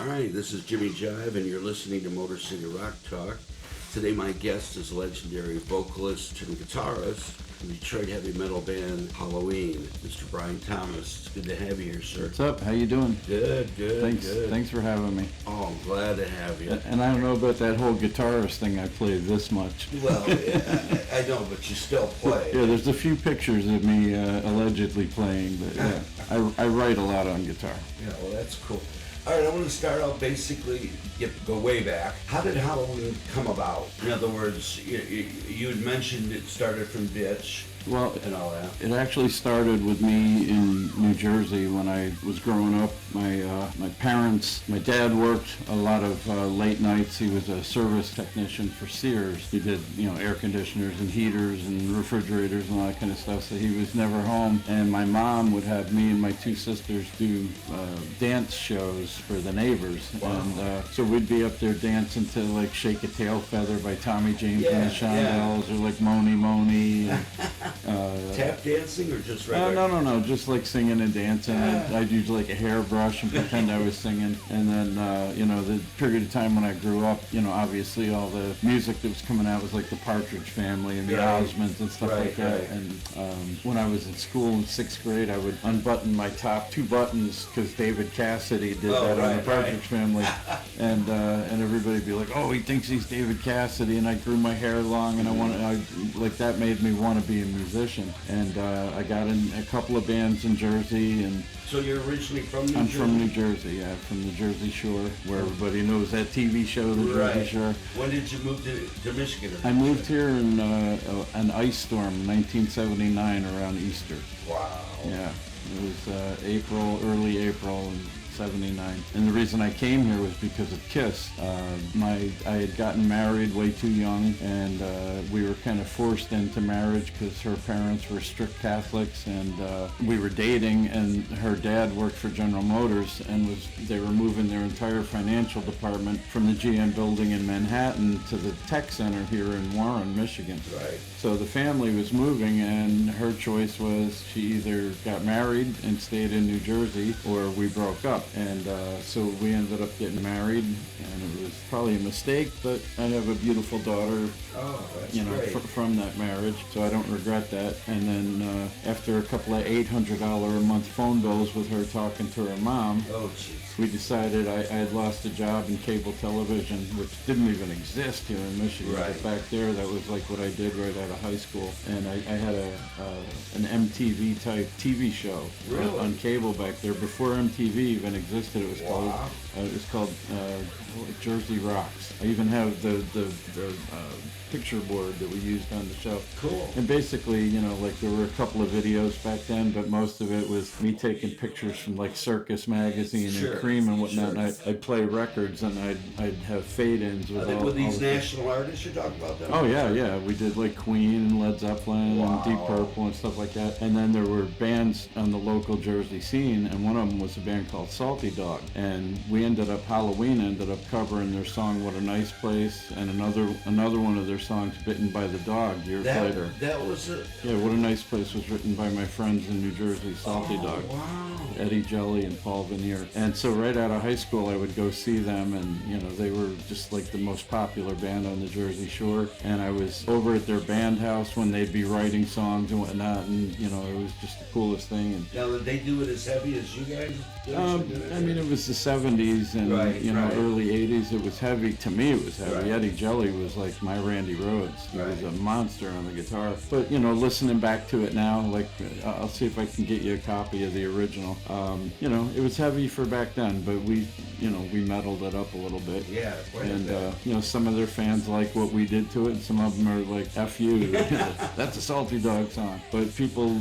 All right, this is Jimmy Jive, and you're listening to Motor City Rock Talk. Today my guest is legendary vocalist and guitarist from Detroit heavy metal band Halloween, Mr. Brian Thomas. It's good to have you here, sir. What's up? How you doing? Good. Thanks for having me. Oh, I'm glad to have you. And I don't know about that whole guitarist thing I played this much. Well, I know, but you still play. Yeah, there's a few pictures of me allegedly playing, but yeah, I write a lot on guitar. Yeah, well, that's cool. All right, I want to start out basically, go way back. How did Halloween come about? In other words, you had mentioned it started from Ditch. Well, and all that. It actually started with me in New Jersey when I was growing up. My parents, my dad worked a lot of late nights. He was a service technician for Sears. He did, air conditioners and heaters and refrigerators and all that kind of stuff. So he was never home. And my mom would have me and my two sisters do dance shows for the neighbors. Wow. And so we'd be up there dancing to like "Shake a Tail Feather" by Tommy James and the Shondells, or like "Moni Moni." Tap dancing or just regular? No, just like singing and dancing. I'd use like a hairbrush and pretend I was singing. And then, the period of time when I grew up, obviously all the music that was coming out was like the Partridge Family and the Osmonds and stuff like that. Right. And when I was in school in 6th grade, I would unbutton my top 2 buttons because David Cassidy did that on the Partridge Family. And everybody would be like, oh, he thinks he's David Cassidy. And I grew my hair long, and that made me want to be a musician. And I got in a couple of bands in Jersey. And so you're originally from New Jersey? I'm from New Jersey, yeah, from the Jersey Shore, where everybody knows that TV show, The Jersey Shore. When did you move to Michigan? I moved here in an ice storm in 1979 around Easter. Wow. Yeah, it was early April. And 79. And the reason I came here was because of KISS. I had gotten married way too young, and we were kind of forced into marriage because her parents were strict Catholics, and we were dating, and her dad worked for General Motors, and they were moving their entire financial department from the GM building in Manhattan to the tech center here in Warren, Michigan. Right. So the family was moving, and her choice was she either got married and stayed in New Jersey, or we broke up. And so we ended up getting married, and it was probably a mistake, but I have a beautiful daughter, from that marriage, so I don't regret that. And then after a couple of $800 a month phone bills with her talking to her mom, we decided I had lost a job in cable television, which didn't even exist here in Michigan. Right. But back there, that was like what I did right out of high school. And I had an MTV type TV show on cable back there before MTV even existed. It was called Jersey Rocks. I even have the picture board that we used on the show. Cool. And basically, there were a couple of videos back then, but most of it was me taking pictures from like Circus Magazine and Cream and whatnot. And I'd play records, and I'd have fade-ins with these national artists you're talking about? Oh yeah. We did like Queen and Led Zeppelin and Deep Purple and stuff like that. And then there were bands on the local Jersey scene, and one of them was a band called Salty Dog. And Halloween ended up covering their song "What a Nice Place" and another one of their songs, "Bitten by the Dog," years later. That was it? Yeah, "What a Nice Place" was written by my friends in New Jersey, Salty Dog. Wow. Eddie Jelly and Paul Veneer. And so right out of high school, I would go see them, and, they were just like the most popular band on the Jersey Shore. And I was over at their band house when they'd be writing songs and whatnot, and, it was just the coolest thing. And, now, did they do it as heavy as you guys did? It was the 70s and, early 80s. It was heavy. To me, it was heavy. Right. Eddie Jelly was like my Randy Rhoads. He was a monster on the guitar. But, listening back to it now, like, I'll see if I can get you a copy of the original. It was heavy for back then, but we metaled it up a little bit. Yeah, and, some of their fans like what we did to it, and some of them are like, F you, that's a Salty Dog song. But people,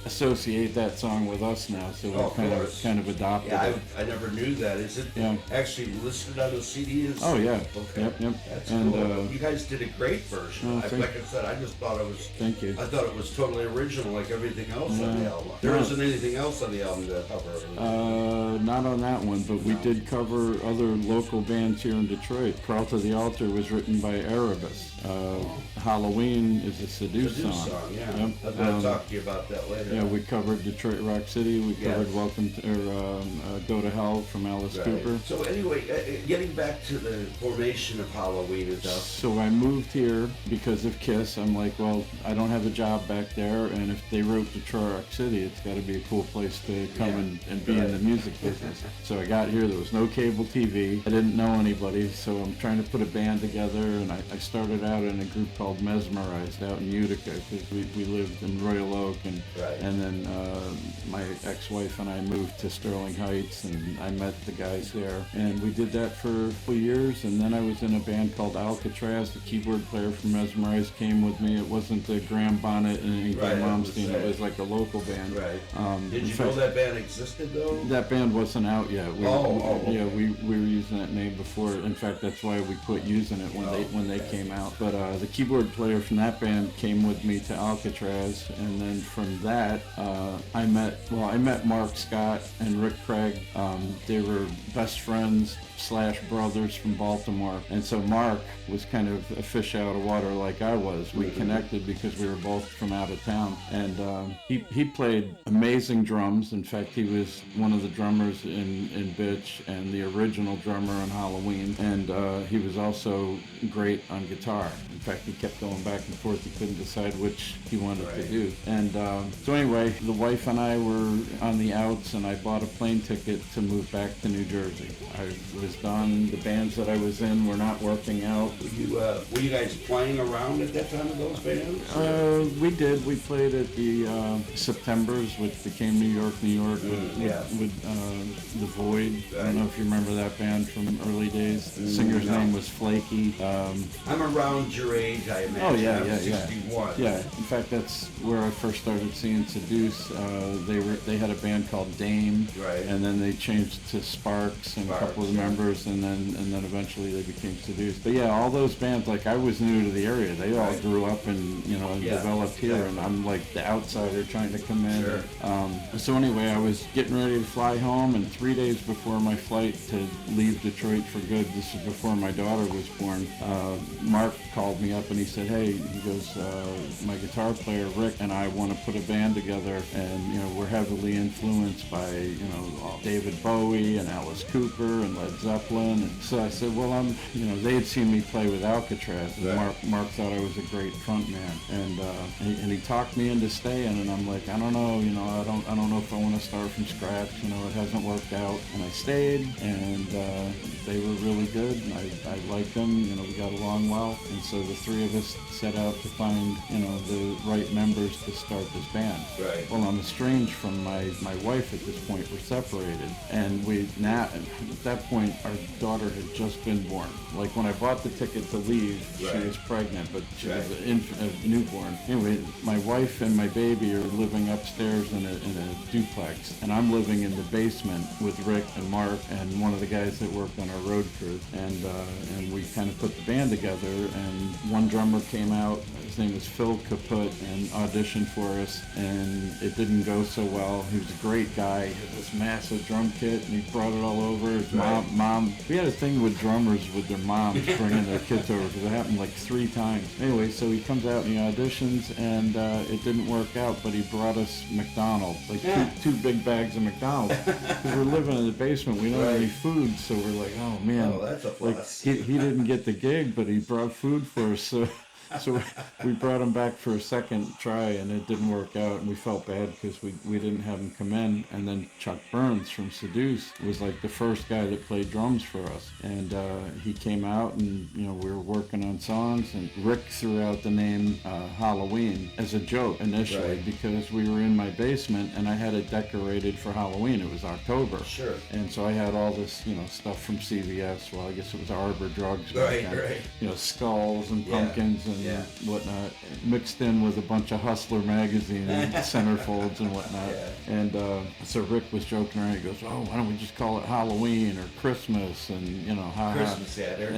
associate that song with us now, so we kind of adopted it. I never knew that. Is it actually listed on the CD? Oh, yeah. Okay. Yep. That's cool. You guys did a great version. Like I said, I just thought it was... Thank you. I thought it was totally original, like everything else on the album. There isn't anything else on the album that cover. Not on that one, but we did cover other local bands here in Detroit. Crawl to the Altar was written by Erebus. Halloween is a Seduce song. Yeah. Yep. I'm going to talk to you about that later. Yeah, we covered Detroit Rock City. We covered Welcome to, Go to Hell from Alice Cooper. So anyway, getting back to the formation of Halloween and stuff. So I moved here because of Kiss. I'm like, well, I don't have a job back there, and if they wrote Detroit Rock City, it's got to be a cool place to come and be in the music business. So I got here. There was no cable TV. I didn't know anybody, so I'm trying to put a band together, and I started out in a group called Mesmerized out in Utica because we lived in Royal Oak, and then my ex-wife and I moved to Sterling Heights, and I met the guys there, and we did that for a couple years, and then I was in a band called Alcatraz. The keyboard player from Mesmerized came with me. It wasn't the Graham Bonnet and Graham Malmsteen. It was like a local band. Did you know that band existed though? That band wasn't out yet. Okay. Yeah, we were using that name before. In fact, that's why we quit using it when they came out. But the keyboard player from that band came with me to Alcatraz, and then from that I met Mark Scott and Rick Craig. They were best friends / brothers from Baltimore, and so Mark was kind of a fish out of water like I was. We connected because we were both from out of town, and he played amazing drums. In fact, he was one of the drummers in Bitch and the original drummer on Halloween, and he was also great on guitar. In fact, he kept going back and forth. He couldn't decide which he wanted to do. And so anyway, the wife and I were on the outs, and I bought a plane ticket to move back to New Jersey. I was done. The bands that I was in were not working out. Were you guys playing around at that time with those bands? We did. We played at the Septembers, which became New York with The Void. I don't know if you remember that band from early days. The singer's name was Flaky. I'm around your age, I imagine. Oh yeah, I'm 61. Yeah. In fact, that's where I first started seeing Seduce. They had a band called Dame, and then they changed to Sparks and a couple of members, and then eventually they became Seduce. But yeah, all those bands, like I was new to the area. They all grew up and developed here, and I'm like the outsider trying to come in. So anyway, I was getting ready to fly home, and 3 days before my flight to leave Detroit for good, this is before my daughter was born, Mark called me up and he said, hey, he goes, my guitar player Rick and I want to put a band together, and we're heavily influenced by David Bowie and Alice Cooper and Led Zeppelin. And so I said, well, they had seen me play with Alcatraz, and Mark thought I was a great front man, and he talked me into staying, and I'm like, I don't know, I don't know if I want to start from scratch, it hasn't worked out, and I stayed, and they were really good, and I liked them, we got along well, and so the three of us set out to find, the right members to start this band. Well, I'm estranged from my wife at this point. We're separated, and at that point, our daughter had just been born. Like when I bought the ticket to leave, she was pregnant, but she was a newborn. Anyway, my wife and my baby are living upstairs in a duplex, and I'm living in the basement with Rick and Mark and one of the guys that worked on our road crew, and we kind of put the band together, and one drummer came out. His name was Phil Kaput, and auditioned for us, and it didn't go so well. He was a great guy. He had this massive drum kit, and he brought it all over. His mom. We had a thing with drummers with their moms bringing their kids over, because it happened like 3 times. Anyway, so he comes out and he auditions, and it didn't work out, but he brought us McDonald's, like two big bags of McDonald's, because we're living in the basement. We don't have any food, so we're like, oh man. Oh, that's a plus. Like he didn't get the gig, but he brought food for us, so we brought him back for a second try, and it didn't work out, and we felt bad because we didn't have him come in. And then Chuck Burns from Seduce was like the first guy that played drums for us, and he came out, and we were working on songs, and Rick threw out the name Halloween as a joke initially, because we were in my basement and I had it decorated for Halloween. It was October, and so I had all this stuff from CVS. Well, I guess it was Arbor Drugs, skulls and pumpkins and and Yeah. whatnot, mixed in with a bunch of Hustler magazine and centerfolds and whatnot. Yeah. And so Rick was joking around. He goes, "Oh, why don't we just call it Halloween or Christmas?" And you know, Christmas, yeah, there.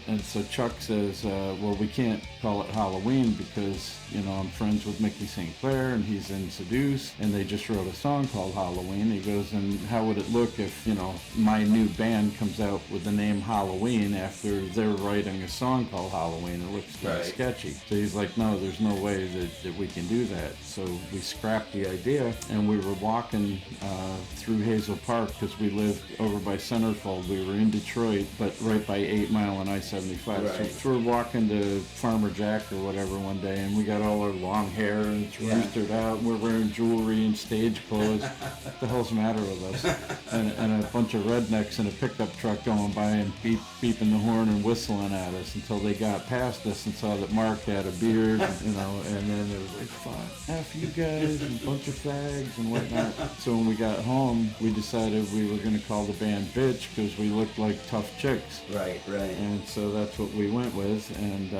and so Chuck says, "Well, we can't call it Halloween because you know I'm friends with Mickey St. Clair and he's in Seduce, and they just wrote a song called Halloween." He goes, "And how would it look if you know my new band comes out with the name Halloween after they're writing a song called Halloween? It looks kind of Right. sketchy." So he's like, "No, there's no way that we can do that." So we scrapped the idea, and we were walking through Hazel Park because we lived over by Centerfold. We were in Detroit, but right by 8 Mile and I-75. Right. So we're walking to Farmer Jack or whatever one day, and we got all our long hair and it's roostered out. And we're wearing jewelry and stage clothes. What the hell's the matter with us? And a bunch of rednecks in a pickup truck going by and beeping the horn and whistling at us until they got past us and saw that Mark had a beard, you know, and then it was like, "Fuck, F you guys," and a bunch of fags and whatnot. So when we got home, we decided we were going to call the band Bitch because we looked like tough chicks. Right. And so that's what we went with, and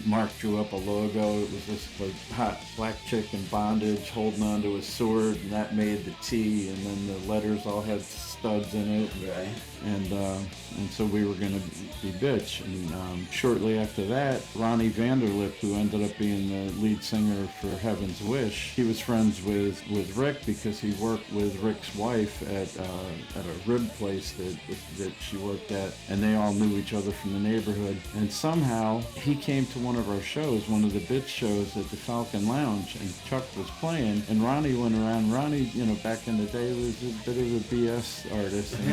Mark drew up a logo. It was this like hot black chick in bondage holding onto a sword, and that made the T, and then the letters all had studs in it. Right. And so we were going to be Bitch. And shortly after that, Ronnie Vanderlip, who ended up being the lead singer for Heaven's Wish, he was friends with Rick because he worked with Rick's wife at a rib place that she worked at, and they all knew each other from the neighborhood. And somehow he came to one of our shows, one of the Bitch shows at the Falcon Lounge, and Chuck was playing, and Ronnie went around. Ronnie, you know, back in the day was a bit of a BS artist, and he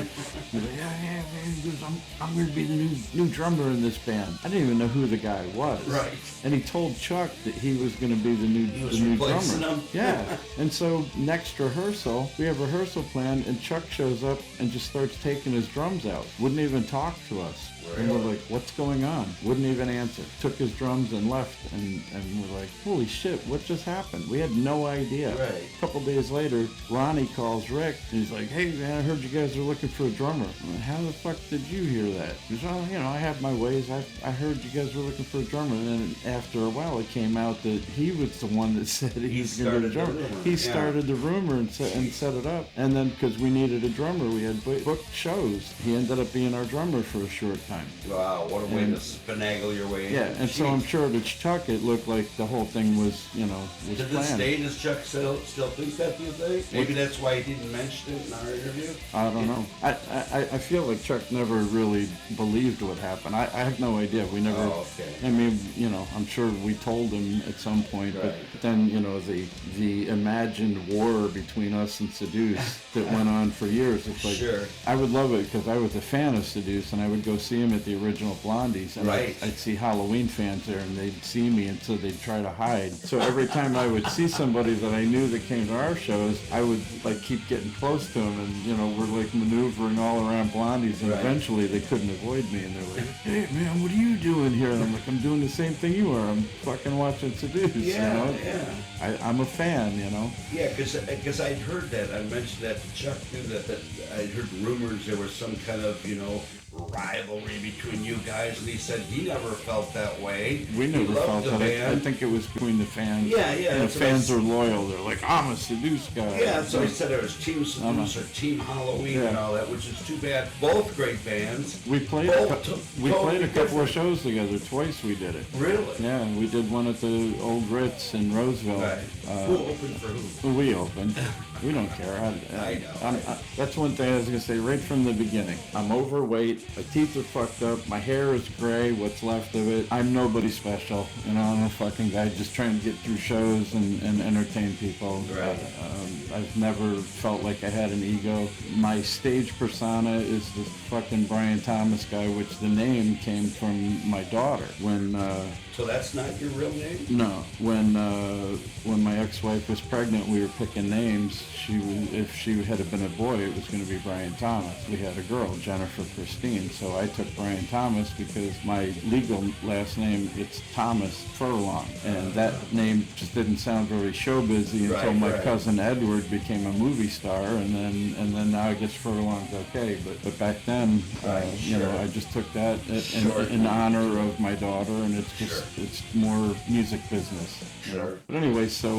was like, yeah, he goes, I'm going to be the new drummer in this band. I didn't even know who the guy was. Right. And he told Chuck that he was going to be the new drummer. Him. Yeah. And so next rehearsal, we have rehearsal planned, and Chuck shows up and just starts taking his drums out. Wouldn't even talk to us. And we're like, what's going on? Wouldn't even answer. Took his drums and left, and we're like, holy shit, what just happened? We had no idea. Right. A couple days later, Ronnie calls Rick, and he's like, hey man, I heard you guys are looking for a drummer. I'm like, how the fuck did you hear that? He goes, oh, you know, I have my ways. I heard you guys were looking for a drummer. And then after a while, it came out that he was the one that said he was going to be a drummer. He started the rumor and set it up. And then because we needed a drummer, we had booked shows. He ended up being our drummer for a short time. Wow, what a way to finagle your way in. Yeah, and so I'm sure to Chuck it looked like the whole thing was, you know, was to planned. this day, does Chuck still think that, do you think? Maybe that's why he didn't mention it in our interview? I don't know. I feel like Chuck never really believed what happened. I have no idea. We never... Oh, okay. I mean, you know, I'm sure we told him at some point, Right. but then, you know, the imagined war between us and Seduce that went on for years. It's like, Sure. I would love it because I was a fan of Seduce, and I would go see him at the original Blondies, and Right. I'd see Halloween fans there, and they'd see me, and so they'd try to hide. So every time I would see somebody that I knew that came to our shows, I would like keep getting close to them, and you know, we're like maneuvering all around Blondies, and Right. eventually they couldn't avoid me, and they're like, hey man, what are you doing here? And I'm like, I'm doing the same thing you are. I'm fucking watching Seduce, Yeah, you know? yeah. I'm a fan, you know? Yeah, because I'd heard that. I mentioned that to Chuck, too, that I'd heard rumors there was some kind of, you know, rivalry between you guys, and he said he never felt that way. We never he loved felt the that. band. I think it was between the fans. Yeah, And the that's what I fans s- are loyal. They're like, I'm a Seduce guy. Yeah, so he Like, said it was Team Seduce or Team Halloween and Yeah. all that, which is too bad. Both great bands. We played Totally a couple different. of shows together. Twice we did it. Really? Yeah, we did one at the old Ritz in Roseville. Right. Who opened for who? We opened. We don't care. I know. That's one thing I was going to say right from the beginning. I'm overweight. My teeth are fucked up. My hair is gray, what's left of it. I'm nobody special. You know, I'm a fucking guy just trying to get through shows and entertain people. Right. I've never felt like I had an ego. My stage persona is this fucking Brian Thomas guy, which the name came from my daughter. So that's not your real name? No, when my ex-wife was pregnant, we were picking names if she had been a boy, it was going to be Brian Thomas. We had a girl, Jennifer Christine, so I took Brian Thomas because my legal last name, it's Thomas Furlong, and that name just didn't sound very show busy until my cousin Edward became a movie star, and then now I guess Furlong's okay, but back then, you know, I just took that in honor of my daughter, and it's more music business. Sure. But anyway, so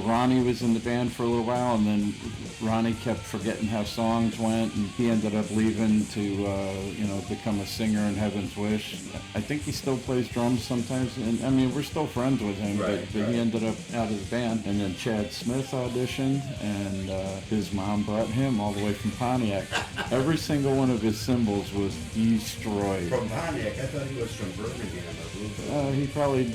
Ronnie was in the band for a little while, and then Ronnie kept forgetting how songs went, and he ended up leaving to you know, become a singer in Heaven's Wish. I think he still plays drums sometimes, and I mean, we're still friends with him, but he ended up out of the band. And then Chad Smith auditioned, and his mom brought him all the way from Pontiac. Every single one of his cymbals was destroyed. From Pontiac? I thought he was from Birmingham. He probably,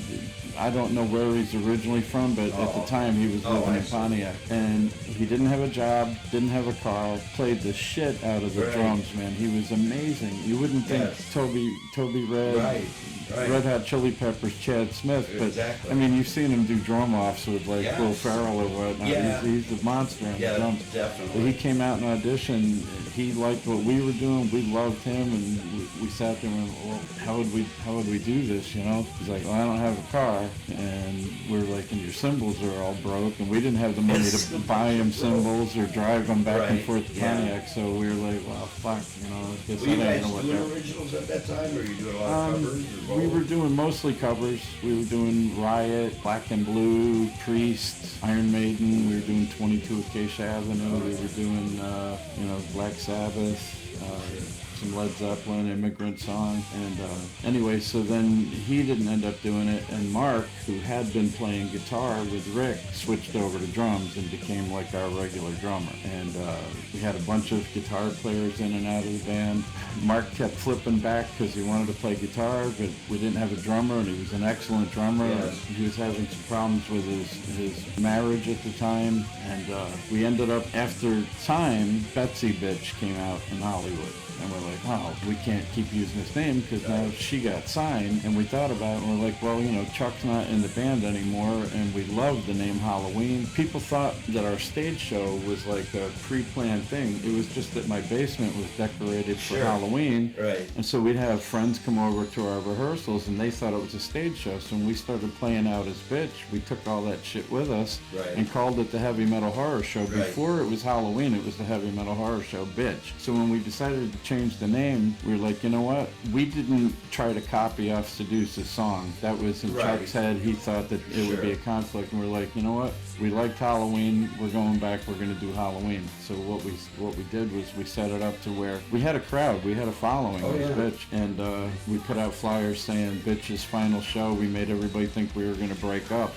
I don't know where he's originally from, but at the time he was living in Pontiac. And he didn't have a job, didn't have a car, played the shit out of the drums, man. He was amazing. You wouldn't think Toby Red, Red Hot Chili Peppers, Chad Smith, but I mean, you've seen him do drum offs with like Will Ferrell or whatnot. He's a monster on the drums. Definitely. But he came out and auditioned. He liked what we were doing. We loved him, and we sat there and went, well, how would we do this? You know? He's like, well, I don't have a car, and we're like, and your cymbals are all broke, and we didn't have the money to buy him cymbals or drive them back and forth to Pontiac. So we were like, well, fuck, you know. I guess Were you I guys don't know what doing originals at that time, or were you doing a lot of covers? We were doing mostly covers. We were doing Riot, Black and Blue, Priest, Iron Maiden. We were doing 22 Acacia Avenue. We were doing, you know, Black Sabbath, some Led Zeppelin, Immigrant Song. And anyway, so then he didn't end up doing it. And Mark, who had been playing guitar with Rick, switched over to drums and became like our regular drummer. And we had a bunch of guitar players in and out of the band. Mark kept flipping back because he wanted to play guitar, but we didn't have a drummer, and he was an excellent drummer. He was having some problems with his marriage at the time, and we ended up, after time, Betsy Bitch came out in Hollywood. And we're like, oh, we can't keep using this name because now she got signed. And we thought about it, and we're like, well, you know, Chuck's not in the band anymore, and we love the name Halloween. People thought that our stage show was like a pre-planned thing. It was just that my basement was decorated for Halloween. Right. And so we'd have friends come over to our rehearsals, and they thought it was a stage show. So when we started playing out as Bitch, we took all that shit with us and called it the Heavy Metal Horror Show. Before it was Halloween, it was the Heavy Metal Horror Show, Bitch. So when we decided to change the name, we were like, you know what? We didn't try to copy off Seduce's song. That was in Chuck's head. He thought that it would be a conflict, and we're like, you know what? We liked Halloween. We're going back. We're going to do Halloween. So what we did was we set it up to where we had a crowd. We had a following. Bitch, and we put out flyers saying Bitch's final show. We made everybody think we were going to break up.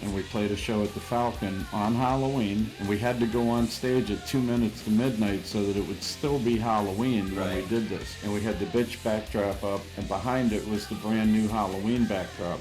And we played a show at the Falcon on Halloween, and we had to go on stage at 2 minutes to midnight so that it would still be Halloween when we did this. And we had the Bitch backdrop up, and behind it was the brand new Halloween backdrop.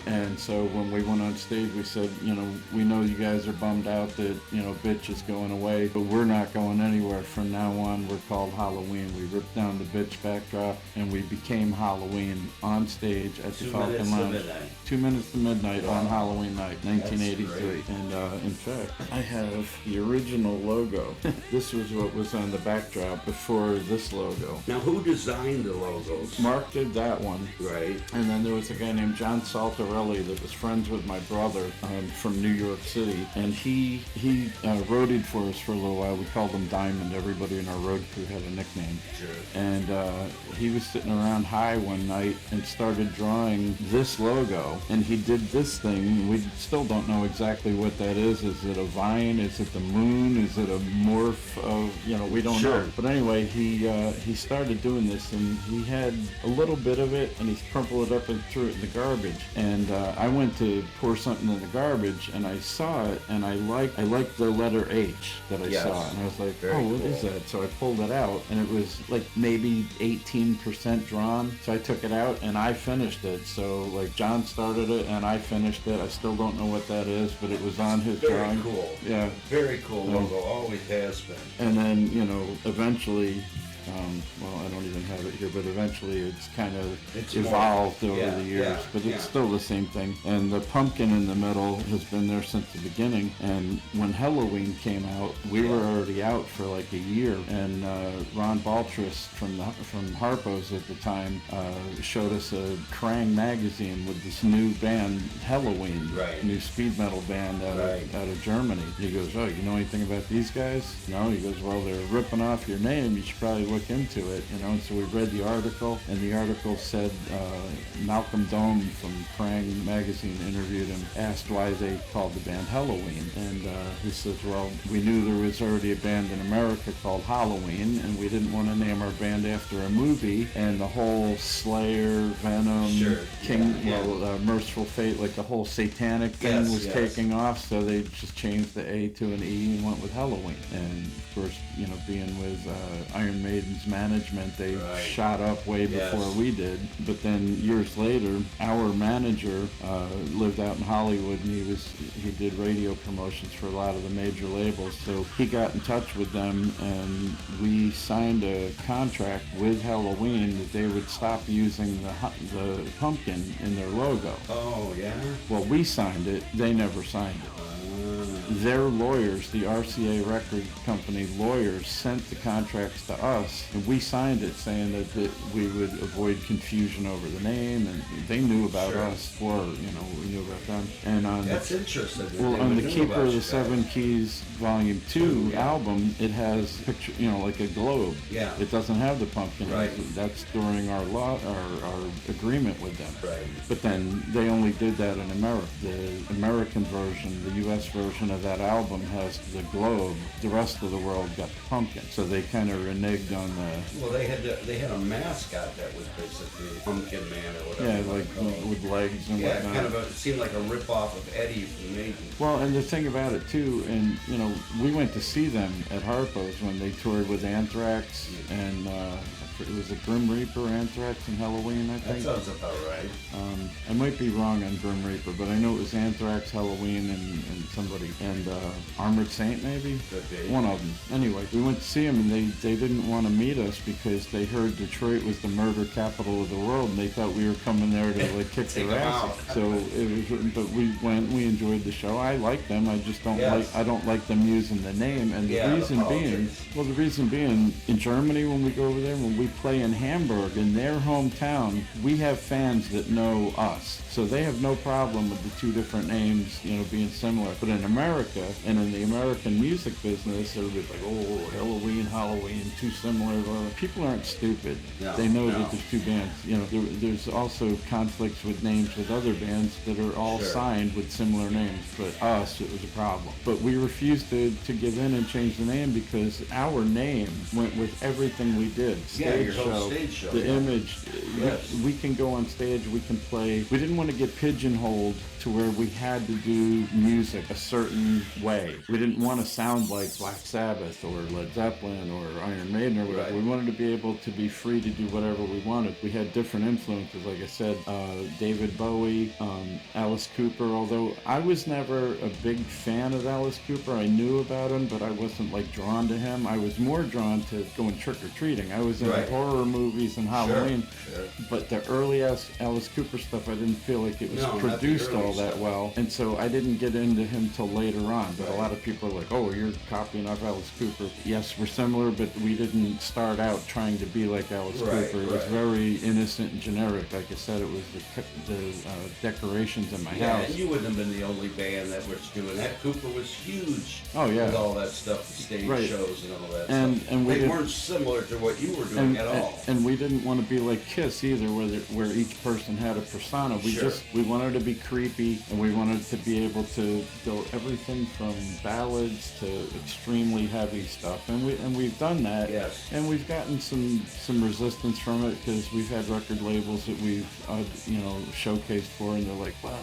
And so when we went on stage, we said, you know, we know you guys are bummed out that, you know, Bitch is going away, but we're not going anywhere. From now on, we're called Halloween. We ripped down the Bitch backdrop, and we became Halloween on stage at the Falcon Lounge. 2 minutes to midnight on Halloween night, 1983. And in fact, I have the original logo. This was what was on the backdrop before this logo. Now, who designed the logos? Mark did that one. Right. And then there was a guy named John Saltarelli that was friends with my brother from New York City. And he roadied for us for a little while. We called him Diamond. Everybody in our road crew had a nickname. Sure. And he was sitting around high one night and started drawing this logo. And he did this thing. We still don't know exactly what that is. Is it a vine? Is it the moon? Is it a morph of, you know, we don't know. But anyway, he started doing this, and he had a little bit of it, and he crumpled it up and threw it in the garbage. And I went to pour something in the garbage, and I saw it, and I liked the letter H that I saw, and I was like, what is that? So I pulled it out, and it was like maybe 18% drawn. So I took it out, and I finished it. So like John started it, and I finished it. I still don't know what that is, but it was on his drawing. Very cool. Yeah. Very cool logo. Always has been. And then, you know, eventually well, I don't even have it here, but eventually it's kind of It's evolved over yeah, the years, yeah, but yeah. it's still the same thing. And the pumpkin in the middle has been there since the beginning. And when Halloween came out, we were already out for like a year. And Ron Baltris from Harpo's at the time showed us a Krang magazine with this new band, Halloween, Right. new speed metal band out of Germany. He goes, "Oh, you know anything about these guys?" No. He goes, "Well, they're ripping off your name. You should probably look into it." And so we read the article, and the article said Malcolm Dome from Krang magazine interviewed him, asked why they called the band Halloween, and he says, "Well, we knew there was already a band in America called Halloween, and we didn't want to name our band after a movie, and the whole Slayer, Venom, Merciful Fate, like the whole satanic thing was taking off, so they just changed the A to an E and went with Halloween." And of course, being with Iron Maiden's management, they shot up way before we did. But then years later, our manager lived out in Hollywood, and he did radio promotions for a lot of the major labels. So he got in touch with them, and we signed a contract with Halloween that they would stop using the pumpkin in their logo. Oh, yeah? Well, we signed it. They never signed it. Their lawyers, the RCA record company lawyers, sent the contracts to us, and we signed it saying that we would avoid confusion over the name, and they knew about us, or we knew about them. And on That's interesting. on the Keeper of the Seven Keys Volume 2 album, it has picture, like a globe. Yeah. It doesn't have the pumpkin. Right. That's during our agreement with them. Right. But then they only did that in America. The American version, the U.S. version of that album has the globe. The rest of the world got the pumpkin. So they kind of reneged on the... Well, they had a mascot that was basically Pumpkin Man or whatever. Yeah, like with legs and whatnot. It seemed like a rip-off of Eddie from Maiden. Well, and the thing about it too, and we went to see them at Harpo's when they toured with Anthrax, and it was a Grim Reaper, Anthrax, and Halloween, I think. That sounds about right. I might be wrong on Grim Reaper, but I know it was Anthrax, Halloween, and somebody, and Armored Saint maybe? Could be. One of them. Anyway, we went to see them, and they didn't want to meet us because they heard Detroit was the murder capital of the world, and they thought we were coming there to like kick their ass. So it was, but we went, we enjoyed the show. I like them. I just don't I don't like them using the name, and the reason being, in Germany when we go over there, when we play in Hamburg, in their hometown, we have fans that know us. So they have no problem with the two different names, being similar. But in America, and in the American music business, everybody's like, oh, Halloween, too similar. Well, people aren't stupid. No, they know that there's two bands. There's also conflicts with names with other bands that are all signed with similar names. But us, it was a problem. But we refused to give in and change the name because our name went with everything we did. Your whole stage show. The image. We can go on stage, we can play. We didn't want to get pigeonholed to where we had to do music a certain way. We didn't want to sound like Black Sabbath or Led Zeppelin or Iron Maiden or whatever. We wanted to be able to be free to do whatever we wanted. We had different influences, like I said, David Bowie, Alice Cooper, although I was never a big fan of Alice Cooper. I knew about him, but I wasn't like drawn to him. I was more drawn to going trick-or-treating. I was in horror movies and Halloween, but the early Alice Cooper stuff, I didn't feel like it was produced all that well, and so I didn't get into him till later on. But a lot of people are like, oh, you're copying off Alice Cooper. Yes, we're similar, but we didn't start out trying to be like Alice Cooper. It was very innocent and generic. Like I said, it was the decorations in my house. And you wouldn't have been the only band that was doing that. Cooper was huge. Oh, yeah. With all that stuff, the stage shows and all that stuff. And they weren't similar to what you were doing at all. And we didn't want to be like Kiss either, where each person had a persona. We wanted to be creepy, and we wanted to be able to go everything from ballads to extremely heavy stuff, and we've done that. Yes. And we've gotten some resistance from it because we've had record labels that we've showcased for, and they're like, well,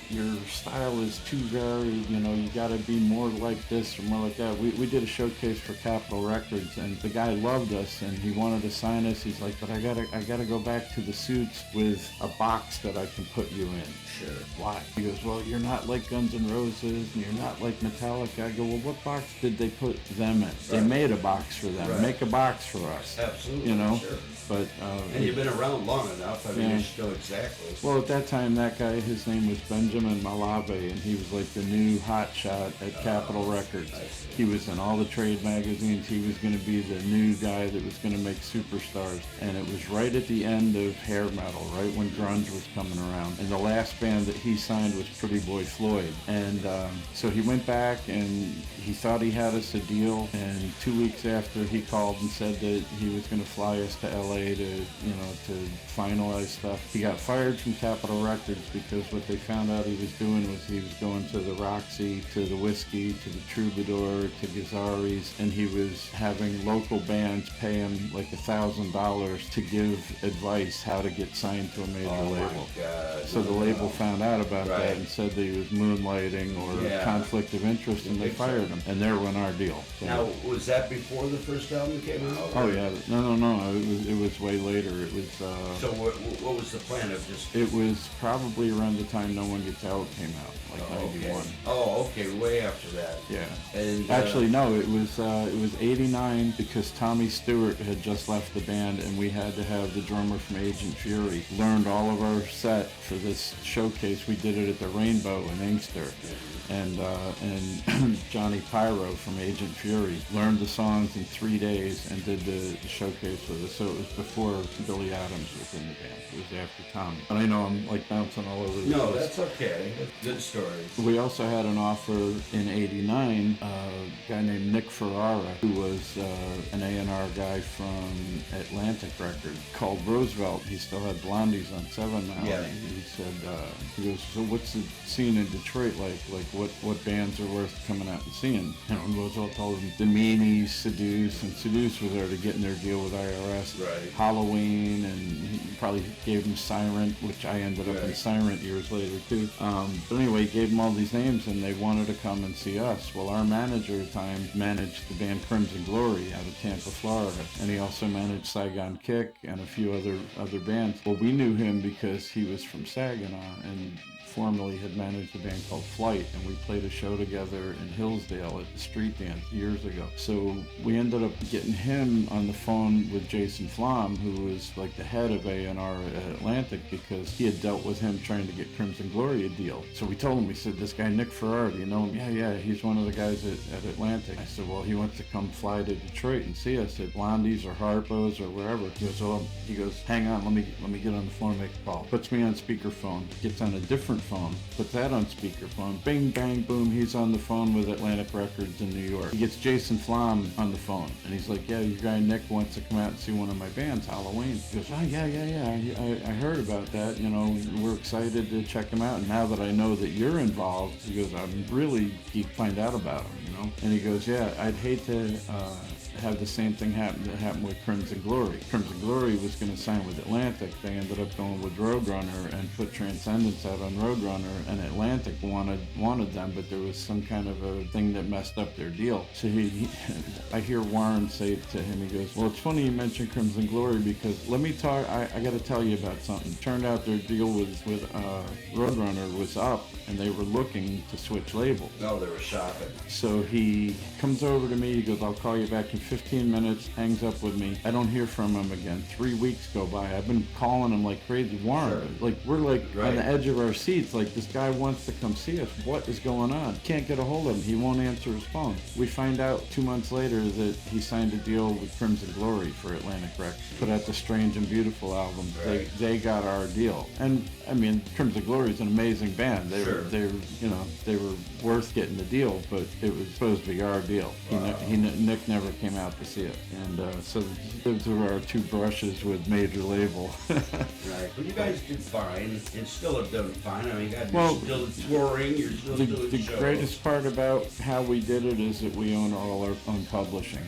your style is too varied. You got to be more like this or more like that. We did a showcase for Capitol Records, and the guy loved us, and he wanted to sign us. He's like, but I gotta go back to the suits with a box that I can put you in. Sure. Why? He goes, well, you're not like Guns N' Roses, and you're not like Metallica. I go, well, what box did they put them in? They made a box for them. Right. Make a box for us. Absolutely. You know? Sure. But, and you've been around long enough. I mean, yeah. you should know exactly. Well, at that time, that guy, his name was Benjamin Malave, and he was like the new hot shot at Capitol Records. He was in all the trade magazines. He was going to be the new guy that was going to make superstars. And it was right at the end of hair metal, right when grunge was coming around. And the last band that he signed was Pretty Boy Floyd. And so he went back and he thought he had us a deal. And 2 weeks after, he called and said that he was going to fly us to LA to finalize stuff. He got fired from Capitol Records because what they found out he was doing was he was going to the Roxy, to the Whiskey, to the Troubadour, to Gazzari's, and he was having local bands pay him like $1,000 to give advice how to get signed to a major label. God. So the label found out about Right. that and said that he was moonlighting or conflict of interest, and they fired him. And there went our deal. So, Now, was that before the first album came out? oh yeah, no. It was way later. It was. So what was the plan of just? It was probably around the time No One Gets Out came out, like '91. Okay. Oh, okay, way after that. Yeah. And Actually, no, it was '89 because Tommy Stewart had just left the band, and we had to have the drummer from Agent Fury learned all of our set for this showcase. We did it at the Rainbow in Inkster. And Johnny Pyro from Agent Fury learned the songs in 3 days and did the showcase with us. So it was before Billy Adams was in the band. It was after Tommy. But I know I'm like bouncing all over the place. No, that's okay. That's a good story. We also had an offer in '89, a guy named Nick Ferrara, who was an A&R guy from Atlantic Records, called Roosevelt. He still had Blondies on 7 now. Yeah. He said, he goes, so what's the scene in Detroit like? Like what bands are worth coming out and seeing? And Roosevelt told him the Meanies, Seduce, and Seduce was already getting their deal with IRS. Right. Halloween, and he probably gave him Siren, which I ended up in Siren years later too. But anyway, he gave them all these names, and they wanted to come and see us. Well, our manager at the time managed the band Crimson Glory out of Tampa, Florida, and he also managed Saigon Kick and a few other bands. Well, we knew him because he was from Saginaw and formerly had managed a band called Flight, and we played a show together in Hillsdale at the Street Dance years ago. So we ended up getting him on the phone with Jason Flom, who was like the head of A&R at Atlantic, because he had dealt with him trying to get Crimson Glory a deal. So we told him, we said, this guy Nick Ferrara, do you know him? Yeah, he's one of the guys at Atlantic. I said, well, he wants to come fly to Detroit and see us at Blondies or Harpo's or wherever. He goes, hang on, let me get on the phone and make a call. Puts me on speakerphone, gets on a different phone, puts that on speakerphone, bing, bang, boom, he's on the phone with Atlantic Records in New York. He gets Jason Flom on the phone, and he's like, yeah, your guy Nick wants to come out and see one of my bands, Halloween. He goes, oh, yeah, I heard about that, we're excited to check him out, and now that I know that you're involved, he goes, I'm really geeked to find out about him, And he goes, yeah, I'd hate to have the same thing happen that happened with Crimson Glory. Crimson Glory was going to sign with Atlantic. They ended up going with Roadrunner and put Transcendence out on Roadrunner, and Atlantic wanted them, but there was some kind of a thing that messed up their deal. So I hear Warren say to him, he goes, well, it's funny you mentioned Crimson Glory, because let me talk, I got to tell you about something. Turned out their deal with Roadrunner was up, and they were looking to switch labels. No, they were shopping. So he comes over to me, he goes, I'll call you back in 15 minutes, hangs up with me. I don't hear from him again. 3 weeks go by. I've been calling him like crazy. Warren, like we're like on the edge of our seats, like this guy wants to come see us. What is going on? Can't get a hold of him. He won't answer his phone. We find out 2 months later that he signed a deal with Crimson Glory for Atlantic Records. Put out the Strange and Beautiful album. Right. They got our deal. And I mean, Crimson Glory is an amazing band. They were worth getting the deal, but it was supposed to be our deal. Wow. Nick never came out to see it, and so those were our two brushes with major label. Right, but you guys did fine, and still have done fine. I mean, God, Well, you're still touring, you're still doing the shows. greatest part about how we did it is that we own all our own publishing.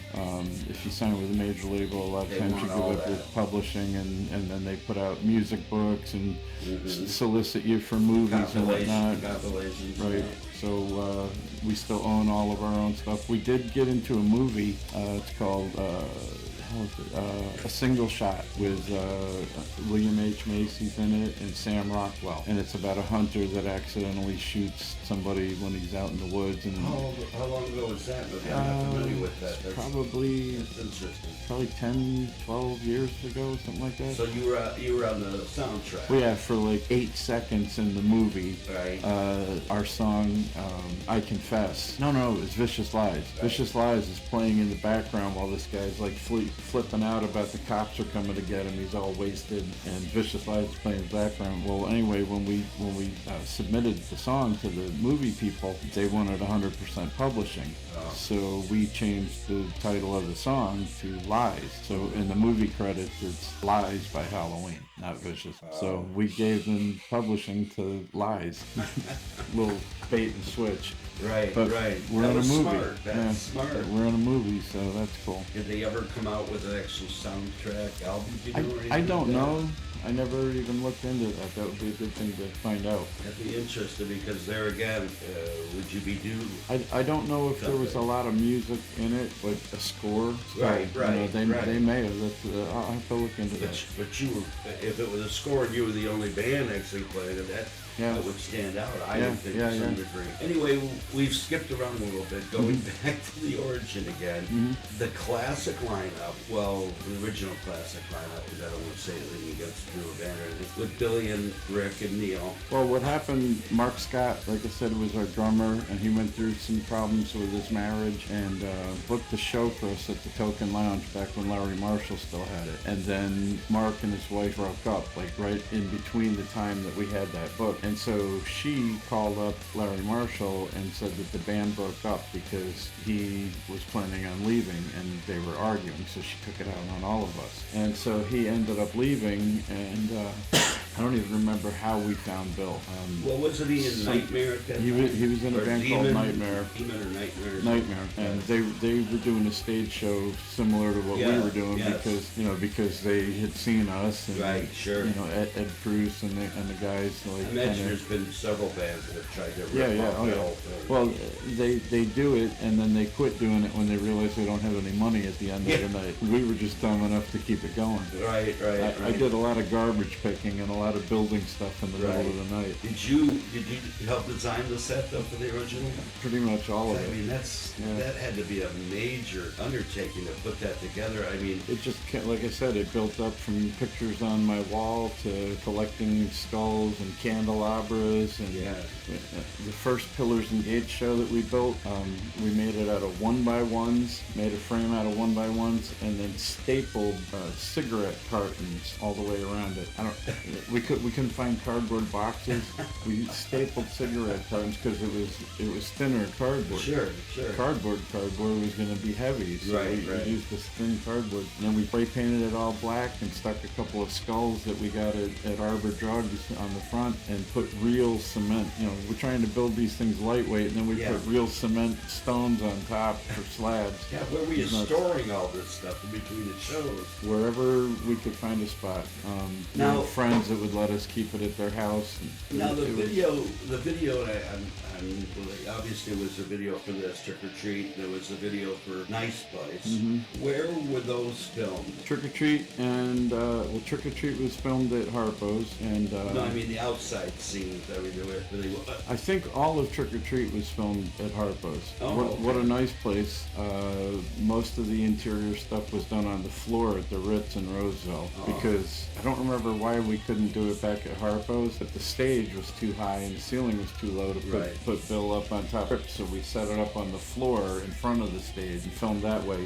If you sign with a major label, a lot of They times want you all give up your that. publishing, and then they put out music books and solicit you for movies and whatnot. Compilations. Right. So we still own all of our own stuff. We did get into a movie. It's called how was it? A Single Shot with William H. Macy's in it and Sam Rockwell. And it's about a hunter that accidentally shoots somebody when he's out in the woods. And How long ago was that movie? I'm not familiar with that. That's interesting. Probably 10, 12 years ago, something like that. So you were on the soundtrack. Well, yeah, for like 8 seconds in the movie, Right. Our song, I Confess. No, it was Vicious Lies. Right. Vicious Lies is playing in the background while this guy's like flipping out about the cops are coming to get him. He's all wasted, and Vicious Lies is playing in the background. Well, anyway, when we submitted the song to the movie people, they wanted 100% publishing. Oh. So we changed the title of the song to Lies. So in the movie credits, it's Lies by Halloween, not Vicious. So we gave them publishing to Lies. Little bait and switch. Right, But right. we're That in a was movie. Smart. That's smart. We're in a movie, so that's cool. Did they ever come out with an actual soundtrack album? Do you know, or anything I don't like that? know. I never even looked into that. That would be a good thing to find out. I'd be interested because there again, would you be due? I don't know if there was a lot of music in it, like a score. Right, So, right, they right. may have. I'll have to look into that. But you were, if it was a score and you were the only band actually playing it, Yeah. that would stand out, I Yeah, would think, yeah, to some yeah. degree. Anyway, we've skipped around a little bit, going back to the origin again. The classic lineup, well, the original classic lineup, because I don't want to say anything against the newer band or anything, with Billy and Rick and Neil. Well, what happened, Mark Scott, like I said, was our drummer, and he went through some problems with his marriage and booked the show for us at the Token Lounge back when Larry Marshall still had it. And then Mark and his wife broke up, like right in between the time that we had that book. And so she called up Larry Marshall and said that the band broke up because he was planning on leaving and they were arguing, so she took it out on all of us. And so he ended up leaving, and I don't even remember how we found Bill. Well, wasn't he in Nightmare at that He was in a Or band Demon? called Nightmare. Demon or Nightmare? Nightmare, and they were doing a stage show similar to what we Yeah, were doing yes. because they had seen us and Right, sure. Ed Bruce and the guys like I imagine kinda- there's been several bands that have tried to yeah, rip yeah, off oh that yeah. whole thing. Well, they do it, and then they quit doing it when they realize they don't have any money at the end Yeah. of the night. We were just dumb enough to keep it going. Right. I did a lot of garbage picking and a lot of building stuff in the middle of the night. Did you help design the set though for the original? Pretty much all of I it. mean, Yeah. that had to be a major undertaking to put that together. I mean, It just, like I said, it built up from pictures on my wall to collecting skulls and candelabras. And Yeah. the first Pillars and Gates show that we built, we made it out of 1x1s, made a frame out of 1x1s, and then stapled cigarette cartons all the way around it. We couldn't find cardboard boxes. We stapled cigarette cartons because it was thinner cardboard. sure. Cardboard was going to be heavy, so Right. we used this thin cardboard. And then we spray painted it all black and stuck a couple of skulls that we got at Arbor Drugs on the front and put real cement. We're trying to build these things lightweight, and then we put real cement stones on top for slabs. Yeah, where were you It's nuts. storing all this stuff in between the shows? Wherever we could find a spot. We Now- had friends that would let us keep it at their house. And Now the it was- video, obviously was a video for this Trick or Treat. There was a video for Nice Place. Mm-hmm. Where were those filmed? Trick or Treat and Trick or Treat was filmed at Harpo's, and No, I mean the outside scenes. I mean, I think all of Trick or Treat was filmed at Harpo's. Oh, What a nice place. Most of the interior stuff was done on the floor at the Ritz in Roseville because I don't remember why we couldn't do it back at Harpo's, but the stage was too high and the ceiling was too low to put Bill up on top. So we set it up on the floor in front of the stage and filmed that way.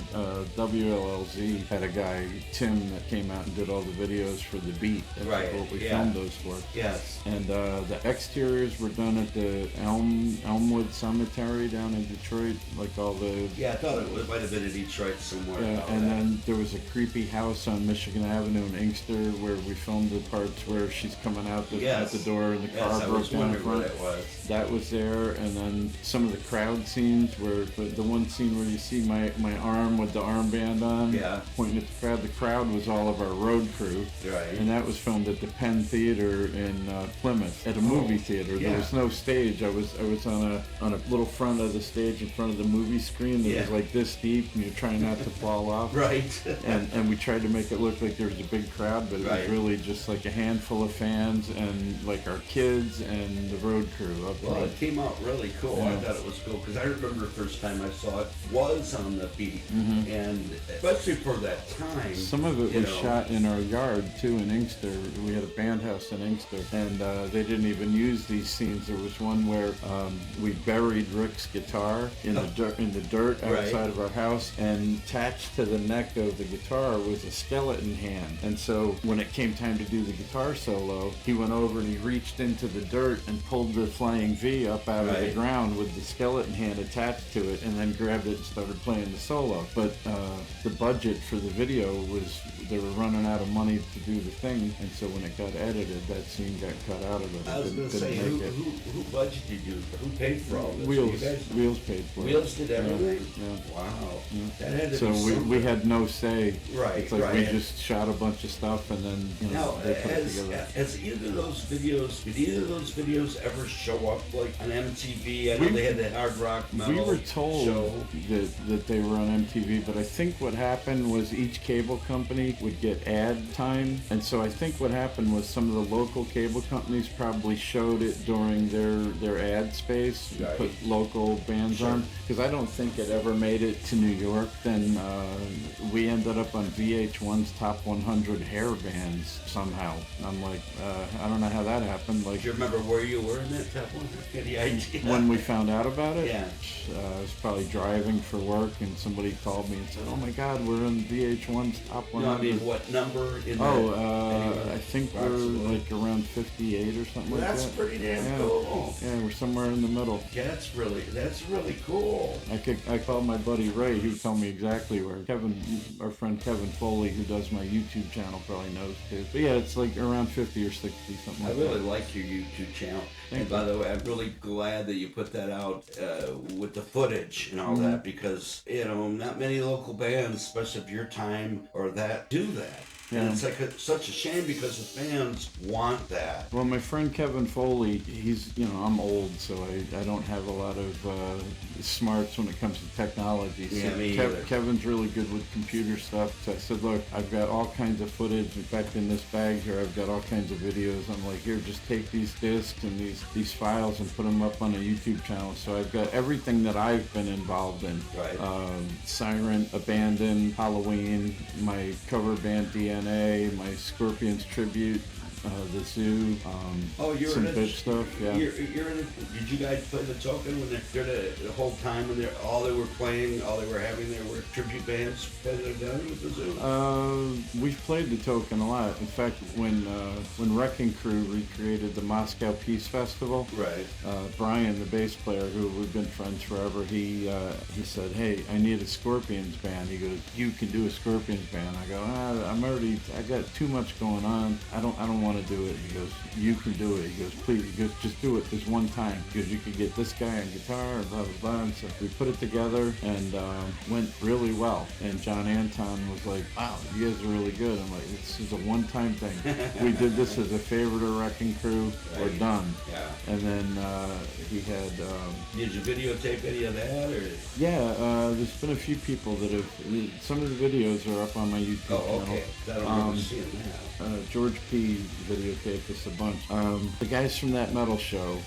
WLLZ had a guy, Tim, that came out and did all the videos for The Beat. That's what we filmed those for. Yes. And the exteriors were done at the Elmwood Cemetery down in Detroit, like all the... Yeah, I thought it might have been in Detroit somewhere. and then there was a creepy house on Michigan Avenue in Inkster where we filmed the parts where where she's coming out Yes. at the door and the car Yes, I broke was down in wondering where front. that was. That was there, and then some of the crowd scenes where the one scene where you see my arm with the armband on, Yeah. pointing at the crowd. The crowd was all of our road crew, Right. and that was filmed at the Penn Theater in Plymouth at a movie theater. yeah. There was no stage. I was on a little front of the stage in front of the movie screen that was Yeah. like this deep, and you're trying not to fall off. Right. And we tried to make it look like there was a big crowd, but it Right. was really just like a handful of fans and like our kids and the road crew up Well, front. it came out really cool. I Yeah. thought it was cool because I remember the first time I saw it was on the beat, and especially for that time. Some of it you was know, shot in our yard too in Inkster. We had a band house in Inkster, and they didn't even use these scenes. There was one where we buried Rick's guitar in the dirt Right. outside of our house, and attached to the neck of the guitar was a skeleton hand. And so when it came time to do the guitar solo, he went over and he reached into the dirt and pulled the flying V up out of the Right. ground with the skeleton hand attached to it, and then grabbed it and started playing the solo. But the budget for the video was, they were running out of money to do the thing, and so when it got edited, that scene got cut out of it. I was going to say, Didn't who, make it. who budgeted you? Who paid for all this? Wheels, You guys? Wheels paid for it. Wheels did everything? Yeah. Wow. Yeah. That had to So be we something. had no say. Right, It's like we right. just shot a bunch of stuff, and then Now, they put it together. as either of those videos, did either of those videos ever show up like on MTV? I know We- they had that hard rock metal We were told show. that they were on MTV, but I think what happened was each cable company would get ad time, and so I think what happened was some of the local cable companies probably showed it during their ad space, Right. put local bands Sure. on, because I don't think it ever made it to New York. Then we ended up on VH1's Top 100 hair bands somehow. I'm like, I don't know how that happened. Like, Do you remember where you were in that top one? Any idea? when we found out about it, Yeah. I was probably driving for work, and somebody called me and said, "Oh my God, we're in VH1's Top 100." No, I mean, what number in Oh, that? I think we're approximately? like around 58 or something Well, like that's that. pretty damn Yeah. cool. Yeah, we're somewhere in the middle. Yeah, that's really cool. I called my buddy Ray, who told me exactly where. Our friend Kevin Foley, who does my YouTube channel, probably knows too. But yeah, it's like around 50 or 60, something I like really that. like your YouTube channel. Thank And by the way, I'm really glad that you put that out with the footage and all Mm-hmm. that, because, not many local bands, especially of your time or that, do that. And Yeah. it's like such a shame because the fans want that. Well, my friend Kevin Foley, he's, I'm old, so I don't have a lot of smarts when it comes to technology. Yeah, So me either. Kevin's really good with computer stuff. So I said, look, I've got all kinds of footage. In fact, in this bag here, I've got all kinds of videos. I'm like, here, just take these discs and these files and put them up on a YouTube channel. So I've got everything that I've been involved in. Right. Siren, Abandon, Halloween, my cover band DNA, my Scorpions tribute, the Zoo, Oh, you're some in bitch stuff, yeah. You're in did you guys play the Token when they're the whole time when all they were playing, all they were having there were tribute bands that are done with the Zoo? We've played the Token a lot. In fact, when Wrecking Crew recreated the Moscow Peace Festival, Right. Brian, the bass player, who we've been friends forever, he said, "Hey, I need a Scorpions band." He goes, "You can do a Scorpions band." I go, I got too much going on. I don't want to do it. He goes, "You can do it." He goes, "Please," he goes, "just do it this one time." He goes, "You could get this guy on guitar and blah, blah, blah." And so we put it together and went really well. And John Anton was like, "Wow, you guys are really good." I'm like, "This is a one-time thing. We did this as a favor to Wrecking Crew. We're Right. done." Yeah. And then he had, Did you videotape any of that, or? there's been a few people that have, some of the videos are up on my YouTube Oh, channel. okay. I don't remember seeing that. George P. videotaped us a bunch. The guys from that metal show.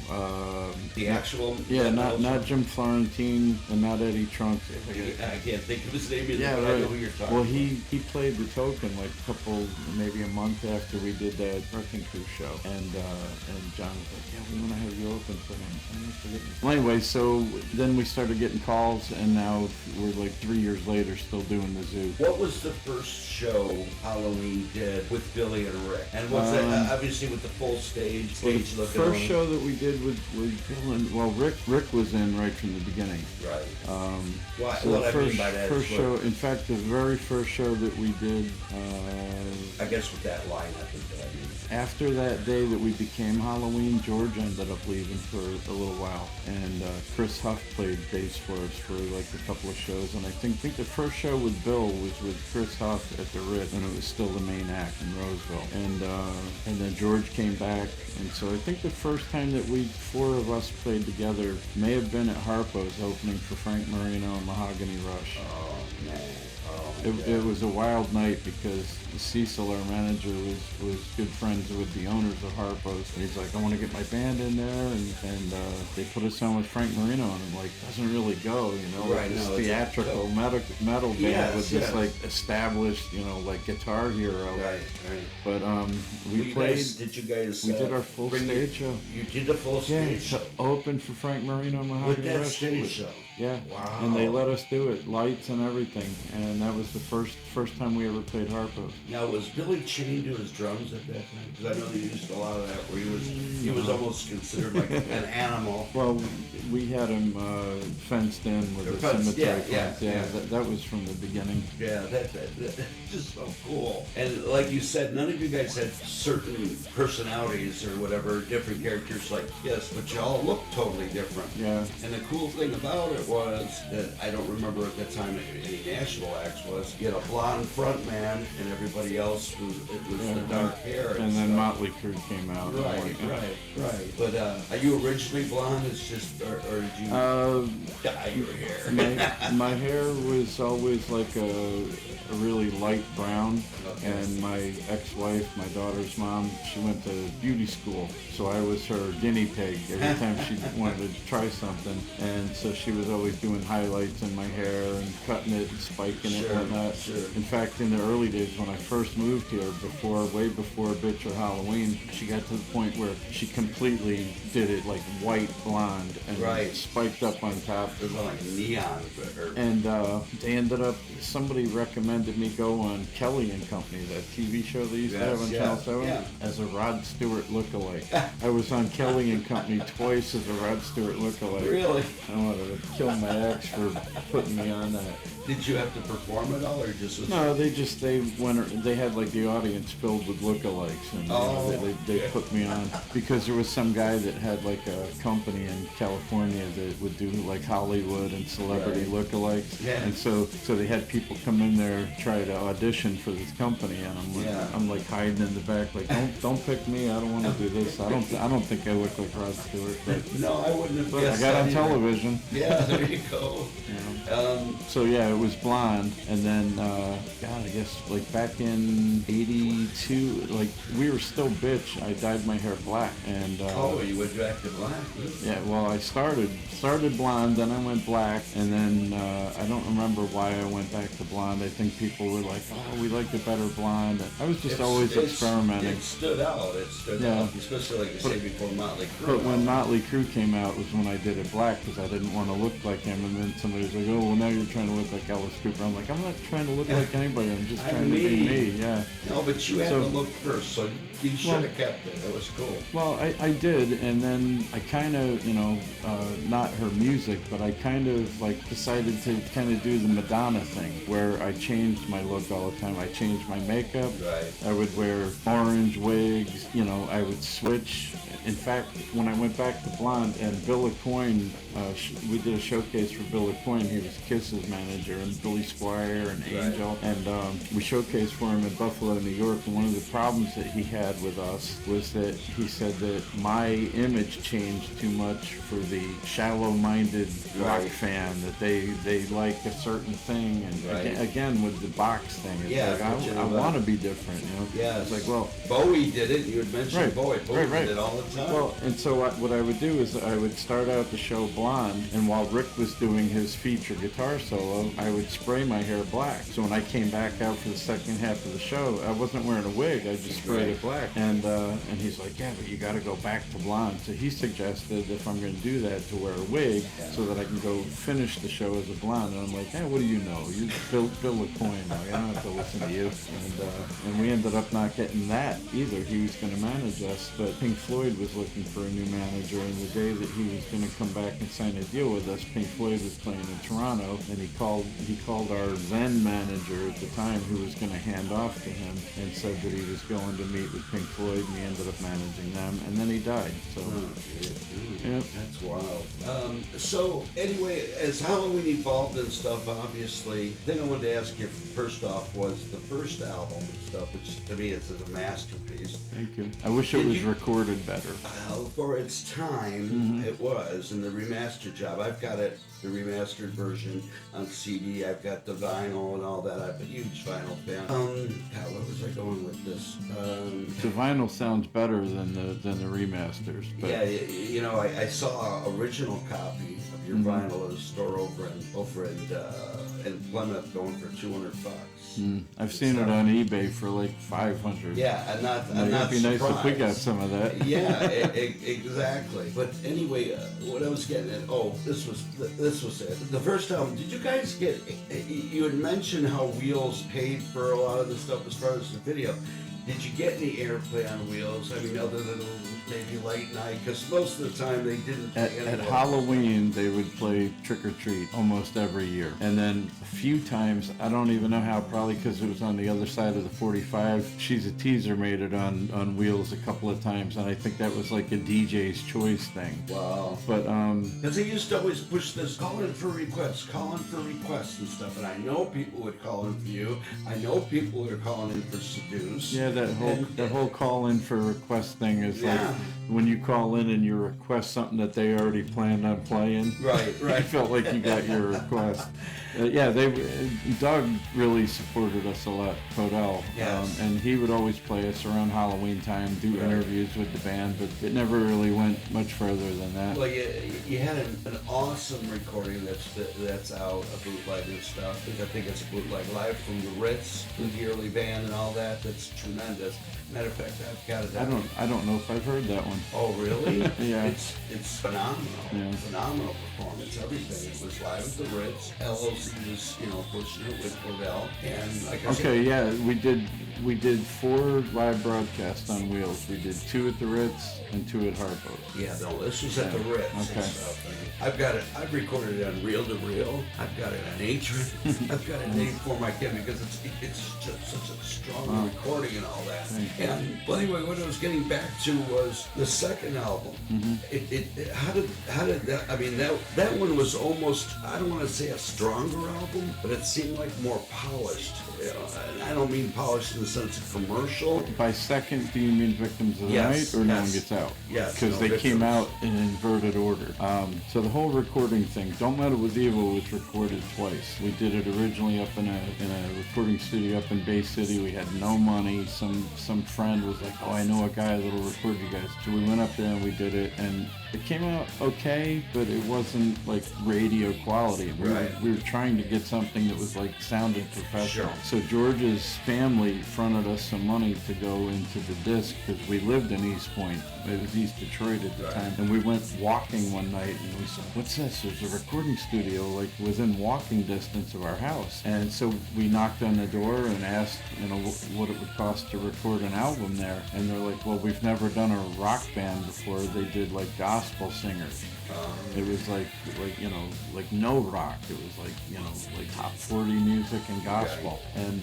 The actual. Yeah, that not metal Jim Florentine and not Eddie Trunk. show? I can't think of his name either, Yeah, but I know right. who you're talking Well, about. he played the Token like maybe a month after we did that Wrecking Crew show, and John was like, "Yeah, we want to have you open for him." Well, anyway, so then we started getting calls, and now we're like 3 years later still doing the Zoo. What was the first show Halloween did with Billy and Rick? And was obviously with the full stage The looking first on. show that we did with Bill and, well, Rick was in right from the beginning. Right. So what the I first, mean by that first is show, in fact, the very first show that we did, I guess with that lineup is what I mean. after that day that we became Halloween, George ended up leaving for a little while, and Chris Huff played bass for us for like a couple of shows, and I think the first show with Bill was with Chris Huff at the Ritz, and it was still the main act in Roseville, and then George came back, and so I think the first time that four of us played together may have been at Harpo's opening for Frank Marino and Mahogany Rush. Oh man. It was a wild night because Cecil, our manager, was good friends with the owners of Harpo's. And he's like, I want to get my band in there, and they put us on with Frank Marino, and I'm like, doesn't really go, you know, Right, like this no, it's theatrical metal band Yes, with this yes. like established, you know, like guitar hero. Right. But we You played. guys, did you guys? We did our full bring stage show. You did a full Yeah, stage show to open for Frank Marino and Mahogany with that Rush. stage show. Yeah. Wow. And they let us do it, lights and everything, and that was the first time we ever played Harpo's. Now, was Billy chained to his drums at that time? Because I know they used a lot of that, where he was almost considered like an animal. Well, we had him fenced in with the Fenced, cemetery yeah, fence. yeah. That was from the beginning. Yeah, that's just so cool. And like you said, none of you guys had certain personalities or whatever, different characters like this, but you all look totally different. Yeah. And the cool thing about it was that I don't remember at that time any national acts was you had a blonde front man and everybody else was the dark hair. And then stuff. Motley Crue came out. Right. But are you originally blonde? It's just, or did you dye your hair? My hair was always like a really light brown, Okay. and my ex-wife, my daughter's mom, she went to beauty school, so I was her guinea pig every time she wanted to try something, and so she was always doing highlights in my hair and cutting it and spiking it and whatnot. Sure. In fact, in the early days when I first moved here, way before Bitch or Halloween, she got to the point where she completely did it like white blonde and Right. spiked up on top. It was like neon. And they ended up, somebody recommended me go on Kelly and Company, that TV show they used to have on Channel 7, yeah. as a Rod Stewart lookalike. I was on Kelly and Company twice as a Rod Stewart lookalike. Really? I wanted to kill my ex for putting me on that. Did you have to perform at all, or just was No, they had like the audience filled with lookalikes, and you know, they put me on because there was some guy that had like a company in California that would do like Hollywood and celebrity lookalikes, Yeah. and so they had people come in there try to audition for this company, and I'm like hiding in the back, like don't pick me, I don't want to do this. I don't think I look like Rod Stewart, but No, I wouldn't have I guessed got that on either. television. Yeah, there you go. So yeah, it was blonde, and then God, I guess like back in '82, like we were still Bitch. I dyed my hair black, and You went back to black. yeah, well, I started blonde, then I went black, and then I don't remember why I went back to blonde. I think people were like, "Oh, we liked it better blonde." I was just always experimenting. It stood out. Yeah. Especially like you say before Motley Crue. But when Motley Crue came out was when I did it black because I didn't want to look like him. And then somebody was like, "Oh, well, now you're trying to look like Alice Cooper." I'm like, "I'm not trying to look like anybody. I'm just trying to be me." Yeah. No, but you had So- to look first, so you should have kept it. It was cool. Well, I did, and then I kind of, not her music, but I kind of like decided to kind of do the Madonna thing, where I changed my look all the time. I changed my makeup. Right. I would wear orange wigs. I would switch. In fact, when I went back to blonde, and Bill Aucoin, we did a showcase for Bill Aucoin. He was Kiss's manager, and Billy Squire and Angel, and we showcased for him in Buffalo, New York. And one of the problems that he had with us was that he said that my image changed too much for the shallow-minded rock fan, that they like a certain thing, and again with the box thing, it's like I want to be different. Yeah. It's like, well, Bowie did it. You had mentioned Bowie. Bowie did it all the time. Well, and so what I would do is I would start out the show blonde, and while Rick was doing his feature guitar solo, I would spray my hair black. So when I came back out for the second half of the show, I wasn't wearing a wig, I just sprayed it black. And he's like, yeah, but you got to go back to blonde. So he suggested if I'm going to do that, to wear a wig so that I can go finish the show as a blonde. And I'm like, hey, what do you know? You Bill LaCoin, like, I don't have to listen to you. And we ended up not getting that either. He was going to manage us, but Pink Floyd was looking for a new manager, and the day that he was going to come back and sign a deal with us, Pink Floyd was playing in Toronto, and he called our then manager at the time, who was going to hand off to him, and said that he was going to meet with Pink Floyd, and he ended up managing them, and then he died. So, yeah. That's wild. So anyway, as Halloween evolved and stuff, obviously, the thing I wanted to ask you first off was the first album and stuff, which to me is a masterpiece. Thank you. I wish it was recorded better. For its time, it was, and the remastered job. I've got it, the remastered version on CD. I've got the vinyl and all that. I'm a huge vinyl fan. God, where was I going with this? The vinyl sounds better than the remasters. But yeah, you know, I saw an original copy of your vinyl at a store over in Plymouth going for $200. I've seen it on eBay for like 500. Yeah, and not it'd be nice if we got some of that. Yeah, exactly. But anyway, what I was getting at, this was it. The first album, did you guys get, you had mentioned how Wheels paid for a lot of the stuff as far as the video. Did you get any airplay on Wheels? I mean, other than maybe Late Night? Because most of the time they didn't play At Halloween, they would play Trick or Treat almost every year. And then a few times, I don't even know how, probably because it was on the other side of the 45, She's a Teaser made it on Wheels a couple of times. And I think that was like a DJ's choice thing. Wow. But, because they used to always push this, call in for requests and stuff. And I know people would call in for you. I know people were calling in for Seduce. Yeah, that whole call in for request thing is like when you call in and you request something that they already planned on playing. Right. I felt like you got your request. Doug really supported us a lot, Podell. Yes. And he would always play us around Halloween time, do interviews with the band, but it never really went much further than that. Well, you had an awesome recording that's out, a bootleg and stuff. I think it's a bootleg live from the Ritz, the yearly band and all that. That's tremendous. Matter of fact, I've got it. I don't know if I've heard that one. Oh, really? Yeah. It's phenomenal. Yeah. Phenomenal performance. Everything. It was live at the Ritz. LOC was, pushing it with Odell. And like I said, okay, yeah, we did 4 live broadcasts on Wheels. We did 2 at the Ritz and 2 at Harpo. Yeah, no, this was at the Ritz and stuff. I've got it. I've recorded it on reel to reel. I've got it on Atron. I've got it named for my kid because it's just such a strong recording and all that. And well, anyway, what I was getting back to was the second album. How did that? I mean, that one was almost, I don't want to say a stronger album, but it seemed like more polished. And I don't mean polished in the sense of commercial. By second, do you mean Victims of the Night or No One Gets Out? Yes. Because they came out in inverted order. So the whole recording thing, Don't Meddle with Evil, was recorded twice. We did it originally up in a recording studio up in Bay City. We had no money. Some friend was like, I know a guy that'll record you guys. So we went up there and we did it, and it came out okay, but it wasn't like radio quality. We were trying to get something that was like sounded professional. Sure. So George's family fronted us some money to go into the disc because we lived in East Point. It was East Detroit at the time. And we went walking one night and we said, what's this? There's a recording studio like within walking distance of our house. And so we knocked on the door and asked, what it would cost to record an album there. And they're like, well, we've never done a rock band before. They did like gospel singers. It was like no rock. It was like top 40 music and gospel. And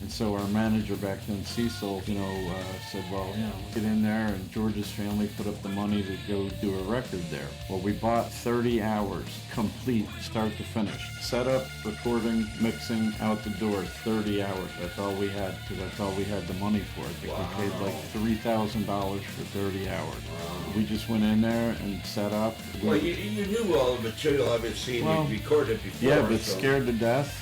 so our manager back then, Cecil, said, well, get in there. And George's family put up the money to go do a record there. Well, we bought 30 hours complete, start to finish. Set up, recording, mixing, out the door, 30 hours. That's all we had, because that's all we had the money for. I think we paid like $3,000 for 30 hours. We just went in there and set up. We Well, you knew all the material, obviously, and Well, you recorded before. Yeah, but so. Scared to Death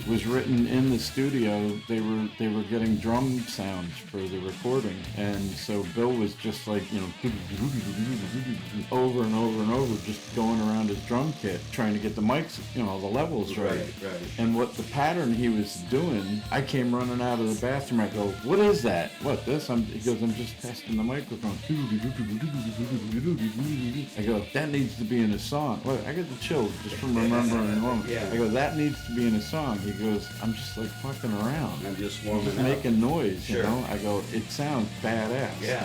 was written in the studio. They were getting drum sounds for the recording, and so Bill was just like, you know, over and over and over, just going around his drum kit trying to get the mics, you know, the levels right. Right. And what the pattern he was doing, I came running out of the bathroom. I go, "What is that? What this?" He goes, "I'm just testing the microphone." I go, "That needs to be in a song." Well, I got the chills just from remembering the moment. Yeah. I go, "That needs to be in a song." He goes, "I'm just like fucking around. I'm just I'm warming just up. making noise, Sure. you know." I go, "It sounds badass." Yeah.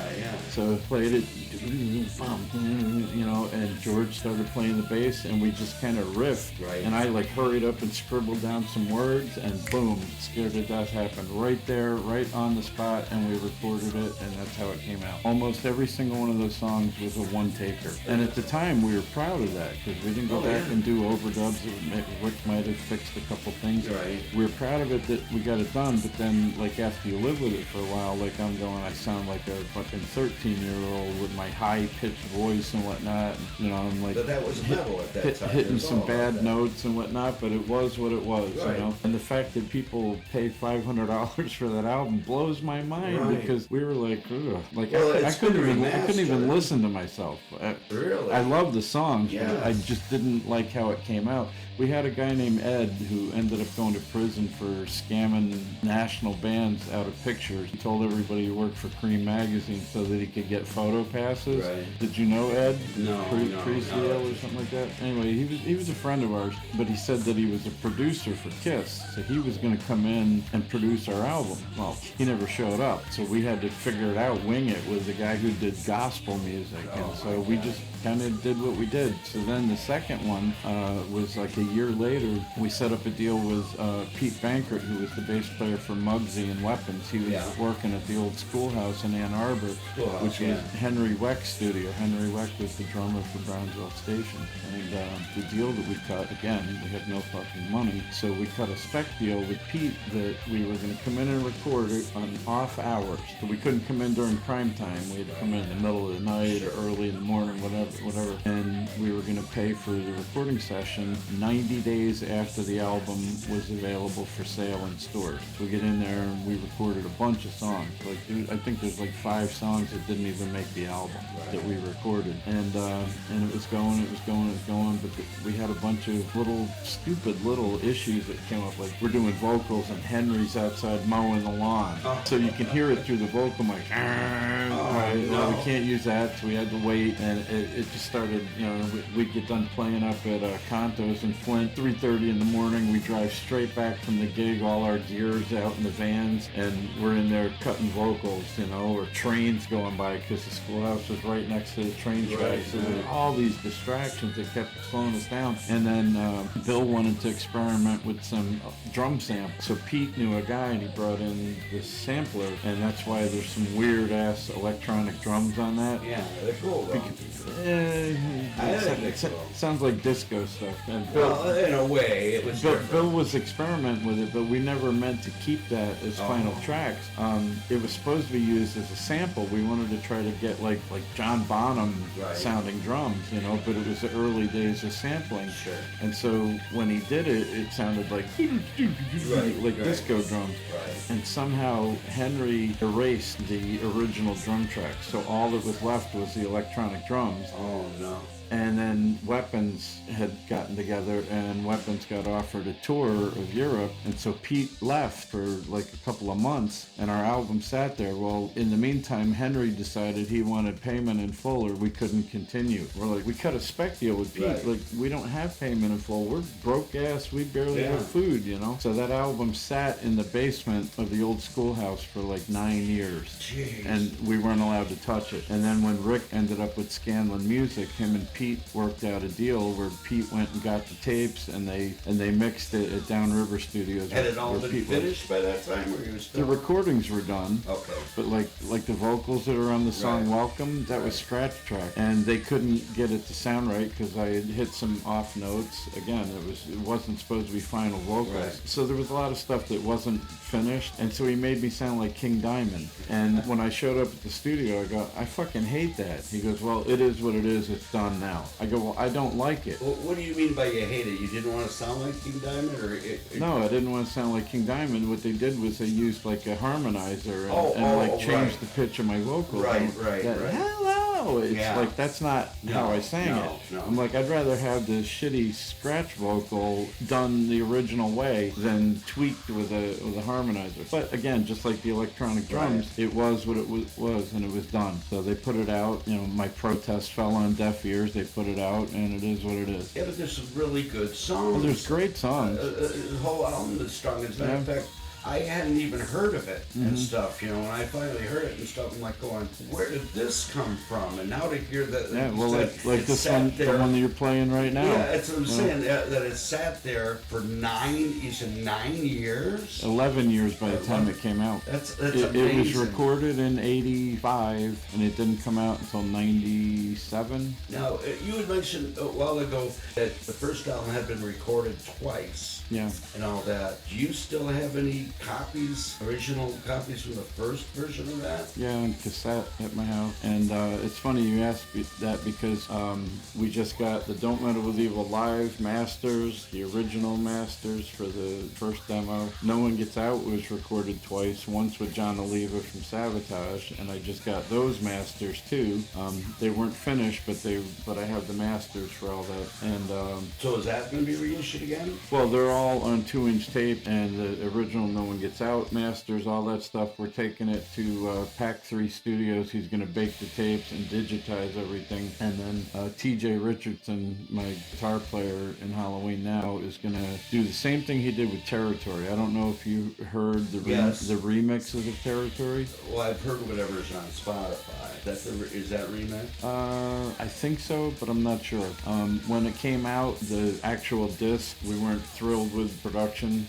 So I played it, you know, and George started playing the bass, and we just kind of riffed. Right. And I like hurried up and scribbled down some words, and boom, Scared to Death happened right there, right on the spot, and we recorded it, and that's how it came out. Almost every single one of those songs was a one-taker. And at the time, we were proud of that, because we didn't go back and do overdubs. Rick might have fixed a couple things. Right. We were proud of it that we got it done, but then, like, after you live with it for a while, like, I'm going, I sound like a fucking 13-year-old with my high-pitched voice and whatnot. You know, I'm like... But that was metal at that time. hitting It was some all bad that. notes and whatnot, but it was what it was, Right. you know. And the fact that people pay $500 for that album blows my mind, Right. because we were like, ugh. Like, Well, I it's couldn't been even remastered. listen to myself. Really? I love the songs, Yeah. but I just didn't like how it came out. We had a guy named Ed who ended up going to prison for scamming national bands out of pictures. He told everybody he worked for Cream Magazine so that he could get photo passes. Right. Did you know Ed? No. Pre-Seal or something like that? Anyway, he was a friend of ours, but he said that he was a producer for Kiss, so he was going to come in and produce our album. Well, he never showed up, so we had to figure it out, wing it with the guy who did gospel music, and so we just kind of did what we did. So then the second one was like a year later. We set up a deal with Pete Bankert, who was the bass player for Muggsy and Weapons. He was working at the old schoolhouse in Ann Arbor, which was Henry Weck's studio. Henry Weck was the drummer for Brownsville Station. And the deal that we cut, again, we had no fucking money, so we cut a spec deal with Pete that we were going to come in and record it on off hours. So we couldn't come in during prime time. We had to come in the middle of the night or early in the morning, whatever. And we were going to pay for the recording session 90 days after the album was available for sale in stores. So we get in there and we recorded a bunch of songs. Like, I think there's like 5 songs that didn't even make the album that we recorded. And it was going, but we had a bunch of stupid little issues that came up. Like, we're doing vocals and Henry's outside mowing the lawn. So you can hear it through the vocal mic. No, we can't use that, so we had to wait, and it just started, you know, we'd get done playing up at Contos in Flint, 3:30 in the morning. We drive straight back from the gig, all our gear's out in the vans, and we're in there cutting vocals, you know, or trains going by, because the schoolhouse was right next to the train tracks. So there were all these distractions that kept slowing us down. And then Bill wanted to experiment with some drum samples. So Pete knew a guy, and he brought in this sampler, and that's why there's some weird-ass electronic drums on that. Yeah, they're cool, though. It sounds like disco stuff. And Well, in a way, it was different. Bill was experimenting with it, but we never meant to keep that as final tracks. It was supposed to be used as a sample. We wanted to try to get like John Bonham sounding drums, you know, but it was the early days of sampling. Sure. And so when he did it, it sounded like disco drums. Right. And somehow Henry erased the original drum track, so all that was left was the electronic drums. Oh, no. And then Weapons had gotten together, and Weapons got offered a tour of Europe, and so Pete left for like a couple of months, and our album sat there. Well, in the meantime, Henry decided he wanted payment in full, or we couldn't continue. We're like, we cut a spec deal with Pete. Right. Like, we don't have payment in full. We're broke ass. We barely have food, you know? So that album sat in the basement of the old schoolhouse for like 9 years. Jeez. And we weren't allowed to touch it. And then when Rick ended up with Scanlon Music, him and Pete worked out a deal where Pete went and got the tapes, and they mixed it at Downriver Studios. Had it all where been Pete was. finished by that time, or you were The still... recordings were done. Okay. But like the vocals that are on the song Welcome, that was scratch track, and they couldn't get it to sound right because I had hit some off notes. Again, it wasn't supposed to be final vocals, Right. so there was a lot of stuff that wasn't finished, and so he made me sound like King Diamond. And when I showed up at the studio, I go, I fucking hate that. He goes, well, it is what it is. It's done now. now. I go, well, I don't like it. Well, what do you mean by you hate it? You didn't want to sound like King Diamond, or No, I didn't want to sound like King Diamond. What they did was they used like a harmonizer and changed the pitch of my vocals. Right. Hello! It's like, that's not how I sang it. No. I'm like, I'd rather have the shitty scratch vocal done the original way than tweaked with a harmonizer. But again, just like the electronic drums, it was what it was, and it was done. So they put it out. You know, my protest fell on deaf ears. They put it out, and it is what it is. Yeah, but there's some really good songs. Well, there's great songs. The whole album is strong. As a matter of fact, I hadn't even heard of it and stuff, you know. When I finally heard it and stuff, I'm like going, where did this come from? And now to hear that, like this one, the one that you're playing right now. Yeah, that's what I'm saying. That it sat there for 9 years. 11 years by the time it came out. That's amazing. It was recorded in '85, and it didn't come out until '97. Now, you had mentioned a while ago that the first album had been recorded twice. Yeah. And all that. Do you still have any original copies from the first version of that? Yeah, on cassette at my house. And it's funny you asked that because we just got the Don't Meddle with Evil live masters, the original masters for the first demo. No One Gets Out was recorded twice, once with John Oliva from Sabotage, and I just got those masters too. They weren't finished, but I have the masters for all that. And so is that going to be reissued again? Well, they're all on 2-inch tape, and the original No One Gets Out masters, all that stuff. We're taking it to Pack 3 Studios. He's going to bake the tapes and digitize everything. And then TJ Richardson, my guitar player in Halloween Now, is going to do the same thing he did with Territory. I don't know if you heard the remixes of Territory. Well, I've heard whatever's on Spotify. Is that remix? I think so, but I'm not sure. When it came out, the actual disc, we weren't thrilled with production.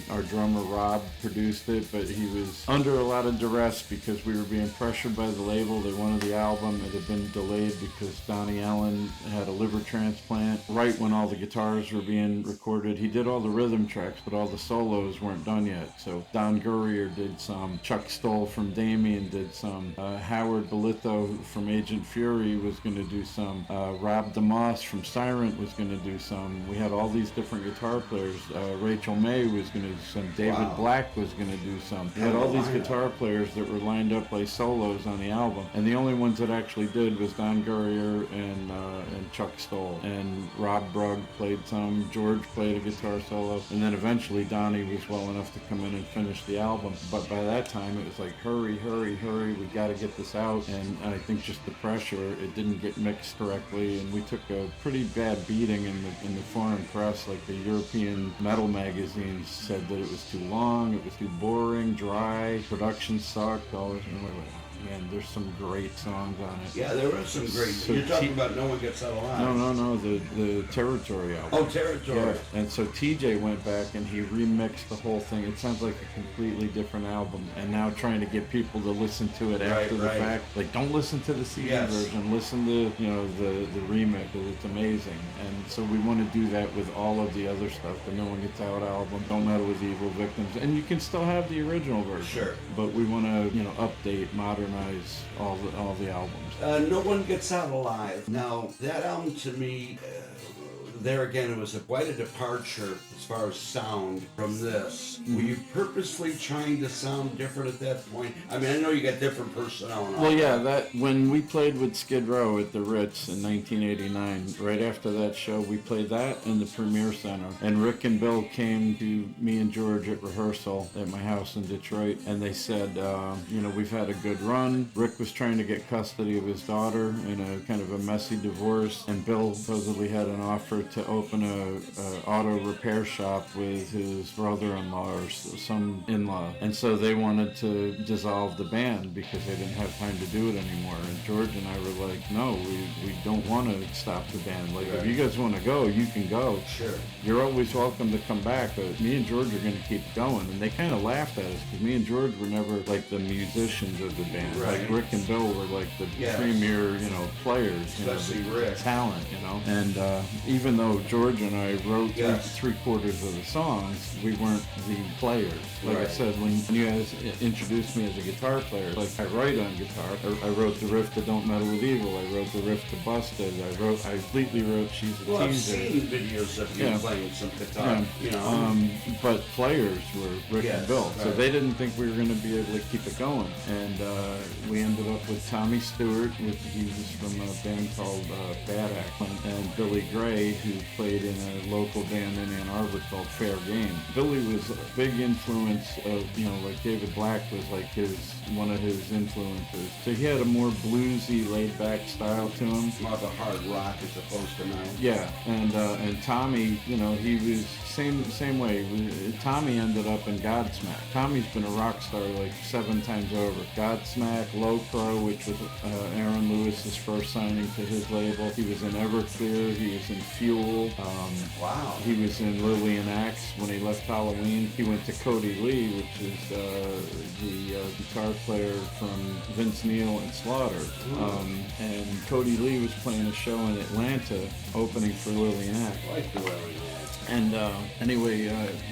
Our drummer Rob produced it, but he was under a lot of duress because we were being pressured by the label. They wanted the album. It had been delayed because Donnie Allen had a liver transplant right when all the guitars were being recorded. He did all the rhythm tracks, but all the solos weren't done yet. So Don Gurrier did some. Chuck Stoll from Damien did some. Howard Bolito from Agent Fury was going to do some. Rob DeMoss from Siren was going to do some. We had all these different guitar players. Rachel May was going to do some. David Black was going to do some. We had all these guitar players that were lined up like solos on the album, and the only ones that actually did was Don Gurrier and Chuck Stoll. And Rob Brugg played some. George played a guitar solo, and then eventually Donnie was well enough to come in and finish the album. But by that time, it was like, hurry, we got to get this out. And I think just the pressure, it didn't get mixed correctly, and we took a pretty bad beating in the foreign press. Like the European metal magazines said that it was too long, it was too boring, dry, production sucked, all this. Man, there's some great songs on it. Yeah, there were some great. So you're talking about No One Gets Out Alive. No, the Territory album. Oh, Territory. Yeah. And so TJ went back and he remixed the whole thing. It sounds like a completely different album. And now trying to get people to listen to it after the fact. Like, don't listen to the CD version. Listen to, the remix, because it's amazing. And so we want to do that with all of the other stuff. The No One Gets Out album, Don't Meddle with Evil Victims. And you can still have the original version. Sure. But we want to, update, modernize all the albums. No One Gets Out Alive. Now, that album to me, there again, it was quite a departure as far as sound from this. Were you purposely trying to sound different at that point? I mean, I know you got different personnel and all. Well, yeah, that when we played with Skid Row at the Ritz in 1989, right after that show, we played that in the Premier Center. And Rick and Bill came to me and George at rehearsal at my house in Detroit, and they said, we've had a good run. Rick was trying to get custody of his daughter in a kind of a messy divorce, and Bill supposedly had an offer to open a auto repair shop with his brother-in-law or some in-law. And so they wanted to dissolve the band because they didn't have time to do it anymore. And George and I were like, no, we don't want to stop the band. Like, if you guys want to go, you can go. Sure. You're always welcome to come back, but me and George are going to keep going. And they kind of laughed at us because me and George were never like the musicians of the band. Right. Like Rick and Bill were like the premier, players. Especially Rick. Talent, And even though though George and I wrote Yes. three-quarters of the songs, we weren't the players. Like I Right. said, when you guys introduced me as a guitar player, like I write on guitar. I wrote the riff to Don't Meddle with Evil. I wrote the riff to Busted. I completely wrote She's a Well, I've Teaser. seen videos of you Yeah. playing some guitar, Yeah. you know. But players were Rick Yes, and Bill, so right. they didn't think we were going to be able to keep it going. And we ended up with Tommy Stewart, he was from a band called Bad Act, and Billy Gray, who played in a local band in Ann Arbor called Fair Game. Billy was a big influence of, like David Black was like one of his influences. So he had a more bluesy, laid-back style to him. More of a hard rock as opposed to now. Yeah, and Tommy, he was same way. Tommy ended up in Godsmack. Tommy's been a rock star like 7 times over. Godsmack, Low Crow, which was Aaron Lewis's first signing to his label. He was in Everclear. He was in Fuel. Wow. He was in Lillian Axe when he left Halloween. He went to Cody Lee, which is the guitar player from Vince Neil and Slaughter. And Cody Lee was playing a show in Atlanta, opening for Lillian Axe. I like the Lillian Axe. And anyway,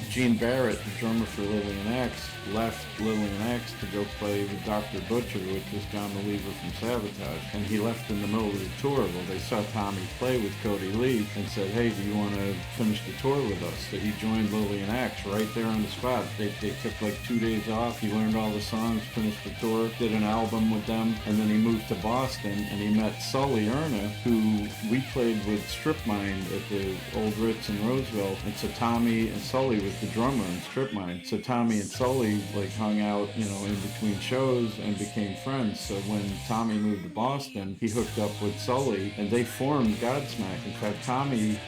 Gene Barrett, the drummer for Lillian Axe, left Lillian Axe to go play with Dr. Butcher, which was John Believer from Sabotage. And he left in the middle of the tour. Well, they saw Tommy play with Cody Lee and said, hey, do you want to finish the tour with us? So he joined Lillian Axe right there on the spot. They took like 2 days off. He learned all the songs, finished the tour, did an album with them, and then he moved to Boston and he met Sully Erna, who we played with Strip Mind at the Old Ritz in Roseville. And so Tommy and Sully was the drummer in Strip Mind. So Tommy and Sully like hung out, in between shows and became friends. So when Tommy moved to Boston, he hooked up with Sully and they formed Godsmack. In fact,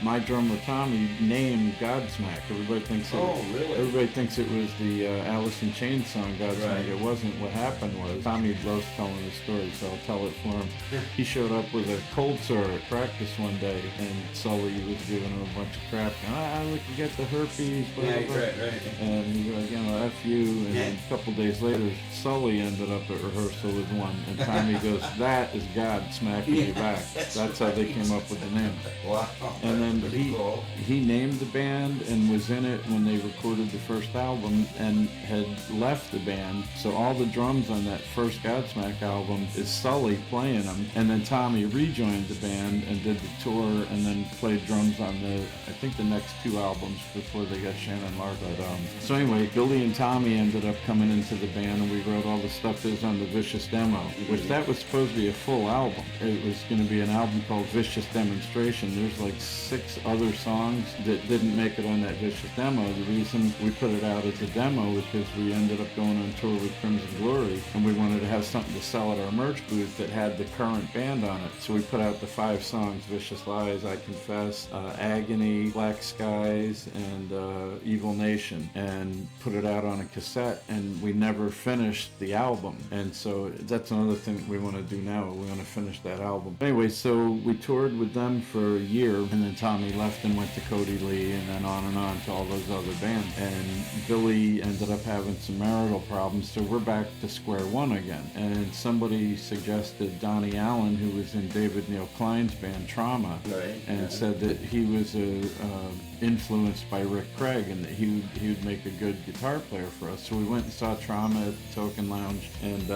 my drummer Tommy, named Godsmack. Everybody thinks really? Everybody thinks it was the Alice in Chains song Godsmack. Right. It wasn't. What happened was Tommy loves telling the story, so I'll tell it for him. He showed up with a cold sore at practice one day, and Sully was giving him a bunch of crap. Look, you get the herpes. Blah, blah, blah. Right. And he goes, F you. And then a couple days later, Sully ended up at rehearsal with one. And Tommy goes, that is God smacking you back. That's how they came up with the name. Wow. And then Pretty cool. he named the band and was in it when they recorded the first album and had left the band. So all the drums on that first Godsmack album is Sully playing them. And then Tommy rejoined the band and did the tour and then played drums on I think the next 2 albums before they got Shannon Lark. So anyway, Billy and Tommy ended up coming into the band and we wrote all the stuff that was on the Vicious demo, which that was supposed to be a full album. It was going to be an album called Vicious Demonstration. There's like 6 other songs that didn't make it on that Vicious demo. The reason we put it out as a demo was because we ended up going on tour with Crimson Glory and we wanted to have something to sell at our merch booth that had the current band on it. So we put out the 5 songs, Vicious Lies, I Confess, Agony, Black Skies, and Evil Nation, and put it out on a cassette, and we never finished the album. And so that's another thing that we want to do now. We want to finish that album. Anyway, so we toured with them for a year, and then Tommy left and went to Cody Lee, and then on to all those other bands. And Billy ended up having some marital problems, so we're back to square one again. And somebody suggested Donnie Allen, who was in David Neil Klein's band Trauma, Right. and said that he was influenced by Rick Craig and that he would make a good guitar player for us. So we went and saw Trauma at the Token Lounge, and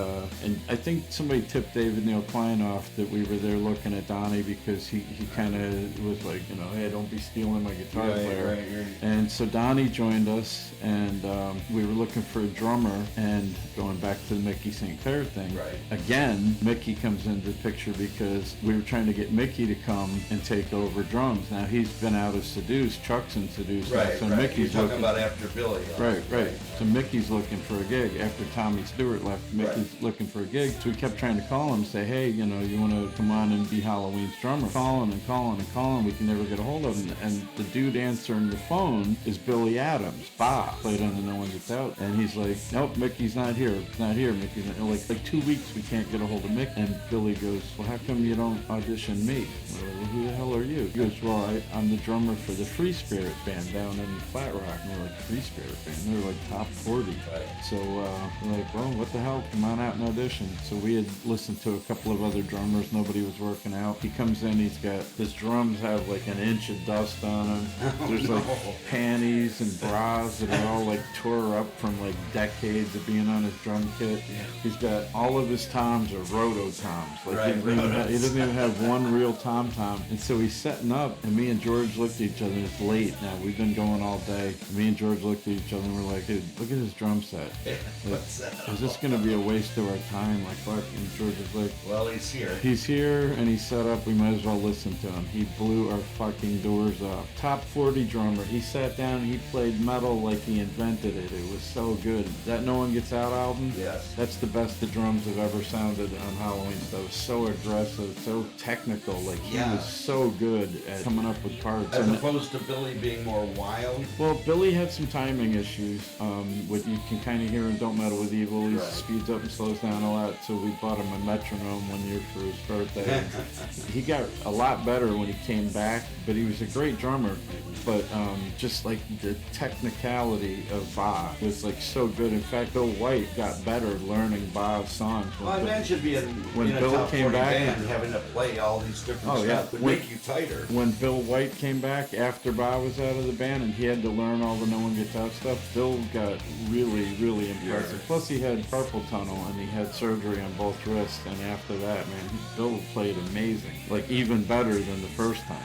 I think somebody tipped David Neil Klein off that we were there looking at Donnie because he kind of was like, hey, don't be stealing my guitar player. Right. And so Donnie joined us, and we were looking for a drummer, and going back to the Mickey St. Clair thing, Right. again, Mickey comes into the picture because we were trying to get Mickey to come and take over drums. Now, he's been out of Seduce, Chuck's in Seduce, now, so Mickey's You're looking... talking about after Billy. Right. So Mickey's looking for a gig. After Tommy Stewart left, Mickey's looking for a gig. So we kept trying to call him and say, hey, you want to come on and be Halloween's drummer. Calling. We can never get a hold of him. And the dude answering the phone is Billy Adams. Played on the No One Gets Out. And he's like, nope, Mickey's not here. Mickey's not here. Like 2 weeks we can't get a hold of Mick. And Billy goes, well, how come you don't audition me? We're like, well, who the hell are you? He goes, well, I'm the drummer for the Free Spirit. Spirit band down in Flat Rock. And we're like, Free Spirit band? They were like top 40. Right. So we're like, well, what the hell? Come on out and audition. So we had listened to a couple of other drummers. Nobody was working out. He comes in, he's got, his drums have like an inch of dust on them. There's like panties and bras that are all like tore up from like decades of being on his drum kit. Yeah. He's got all of his toms are roto toms. Like Right, he doesn't even have one real tom. And so he's setting up, and me and George looked at each other, and it's late now. We've been going all day. And me and George looked at each other, and we're like, dude, look at his drum set. Like, is this going to be a waste of our time? Like, fuck. And George was like, well, he's here. He's here, and he's set up. We might as well listen to him. He blew our fucking doors off. Top 40 drummer. He sat down, and he played metal like he invented it. It was so good. That No One Gets Out album? Yes. That's the best the drums have ever sounded on Halloween stuff. It was so aggressive, so technical. Like, he was so good at coming up with parts. As opposed to Billy being more wild? Well, Billy had some timing issues, what you can kind of hear in Don't Meddle with Evil. He speeds up and slows down a lot, so we bought him a metronome one year for his birthday. He got a lot better when he came back, but he was a great drummer. But just like the technicality of Bob was like so good. In fact, Bill White got better learning Bob's songs. Well, I imagine being when in a Bill top came 40 back, band, having to play all these different stuff would make you tighter. When Bill White came back after Bob was out of the band and he had to learn all the No One Gets Out stuff, Bill got really, really impressive. Yeah. Plus he had carpal tunnel and he had surgery on both wrists, and after that, man, Bill played amazing. Like even better than the first time.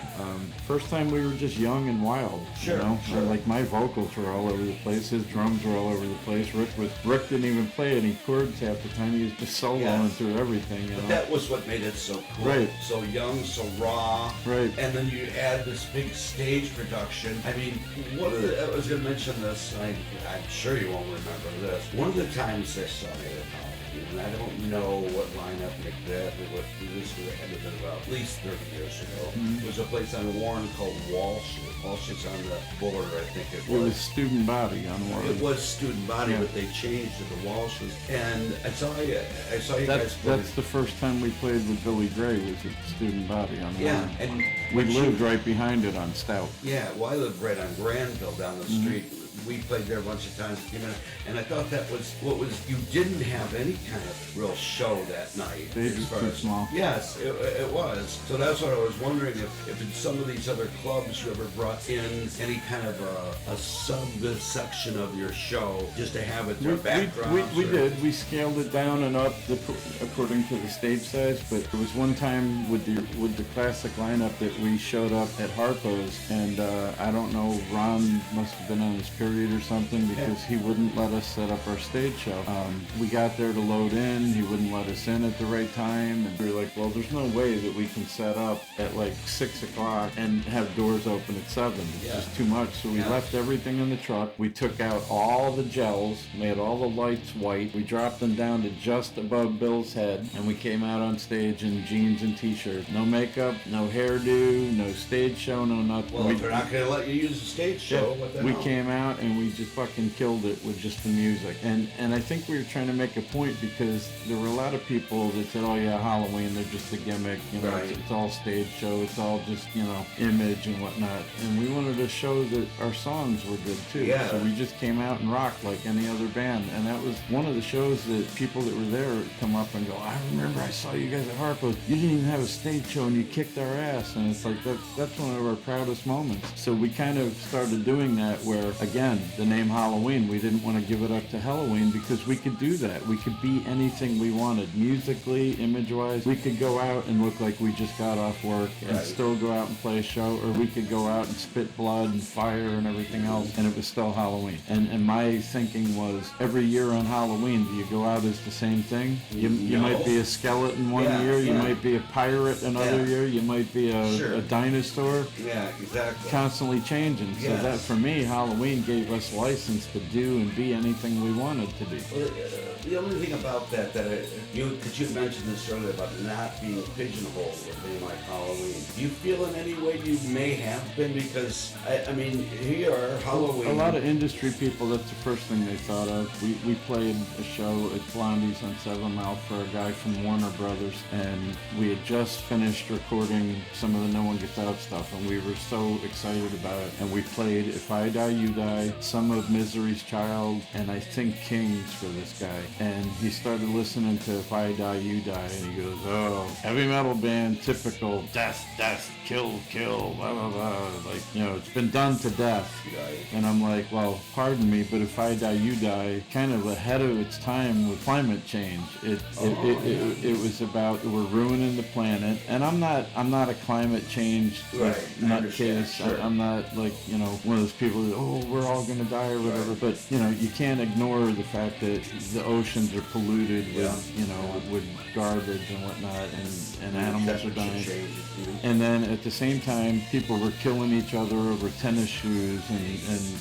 First time we were just young and wild, sure, you know? Sure. And like my vocals were all over the place, his drums were all over the place. Rick didn't even play any chords half the time, he was just soloing through everything, you know? But that was what made it so cool. Right. So young, so raw. Right. And then you add this big stage production. I mean, I was going to mention this, and I'm sure you won't remember this. One of the times I saw you at Halloween, and I don't know what lineup exactly, what this had to been about at least 30 years ago. It was a place on Warren called Walsh. Walsh is on the border, I think it was. It was Student Body on Warren. It was Student Body, but they changed it to Walsh's. And I saw you guys play. That's the first time we played with Billy Gray, was at Student Body on Warren. And we lived right behind it on Stout. Yeah, well, I lived right on Granville down the street. We played there a bunch of times, and I thought that was you didn't have any kind of real show that night. Stage was too small. Yes, it was. So that's what I was wondering, if in some of these other clubs you ever brought in any kind of a subsection of your show just to have it their background. We did. We scaled it down and up according to the stage size, but there was one time with the classic lineup that we showed up at Harpo's, and I don't know, Ron must have been on his period or something, because he wouldn't let us set up our stage show. We got there to load in, he wouldn't let us in at the right time, and we were like, well, there's no way that we can set up at like 6 o'clock and have doors open at 7. It's just too much. So we left everything in the truck. We took out all the gels, made all the lights white. We dropped them down to just above Bill's head, and we came out on stage in jeans and t-shirt. No makeup, no hairdo, no stage show, no nothing. Well, if they're not going to let you use a stage show, what the hell? We came out and we just fucking killed it with just the music. And I think we were trying to make a point, because there were a lot of people that said, oh yeah, Halloween, they're just a gimmick, you know, it's all stage show, it's all just, you know, image and whatnot. And we wanted to show that our songs were good too. Yeah. So we just came out and rocked like any other band. And that was one of the shows that people that were there would come up and go, I remember I saw you guys at Harpo's. You didn't even have a stage show and you kicked our ass. And it's like, that's one of our proudest moments. So we kind of started doing that, where, again, the name Halloween, we didn't want to give it up to Halloween, because we could do that. We could be anything we wanted, musically, image-wise. We could go out and look like we just got off work and still go out and play a show, or we could go out and spit blood and fire and everything else, and it was still Halloween. And my thinking was, every year on Halloween, do you go out as the same thing? You might be a skeleton one year, you might be a pirate another year, you might be a dinosaur. Yeah, exactly. Constantly changing. So that, for me, Halloween gave gave us license to do and be anything we wanted to be. Well, the only thing about that because you mentioned this earlier about not being pigeonholed with a name like Halloween. Do you feel in any way you may have been? Because, I mean, here you are, Halloween. A lot of industry people, that's the first thing they thought of. We played a show at Blondie's on 7 Mile for a guy from Warner Brothers, and we had just finished recording some of the No One Gets Out stuff, and we were so excited about it. And we played If I Die, You Die, some of Misery's Child, and I think Kings for this guy. And he started listening to If I Die, You Die, and he goes, oh, heavy metal band, typical, death, death, kill, kill, blah, blah, blah. Like, you know, it's been done to death. Right. And I'm like, well, pardon me, but If I Die, You Die, kind of ahead of its time with climate change. It was about, we're ruining the planet, and I'm not a climate change nutcase. Sure. I'm not like, you know, one of those people that, oh, we're all gonna die or whatever. Right. But you know, you can't ignore the fact that the oceans are polluted with, you know, with garbage and whatnot, and animals are dying. And then at the same time, people were killing each other over tennis shoes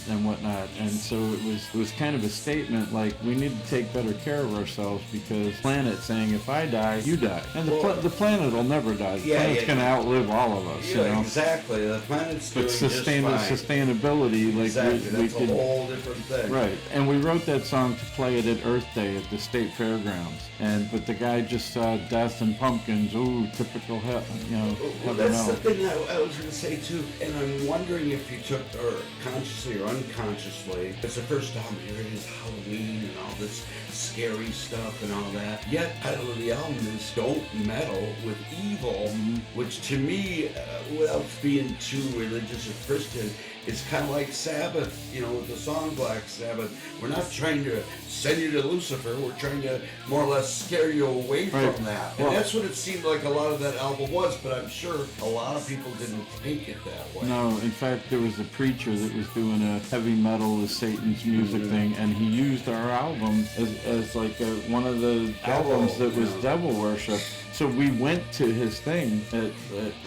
and whatnot. And so it was kind of a statement like, we need to take better care of ourselves, because the planet's saying, if I die, you die. And the planet will never die. The planet's going to outlive all of us. Yeah, you know? Exactly. The planet's doing just fine. Sustainability, like exactly. we That's could, a whole different thing. Right. And we wrote that song to play it at Earth Day at the State Fairgrounds. But the guy just saw Death and Pumpkins. Ooh, typical, Well, that's the thing I was going to say too, and I'm wondering if you took, or consciously or unconsciously, it's the first time here it is Halloween and all this scary stuff and all that. Yet, the title of the album is Don't Meddle with Evil, which to me, without being too religious or Christian, it's kind of like Sabbath, you know, with the song Black Sabbath. We're not trying to send you to Lucifer. We're trying to more or less scare you away from that. And that's what it seemed like a lot of that album was, but I'm sure a lot of people didn't take it that way. No, in fact, there was a preacher that was doing a heavy metal is Satan's music thing, and he used our album as like one of the albums that was devil worship. So we went to his thing at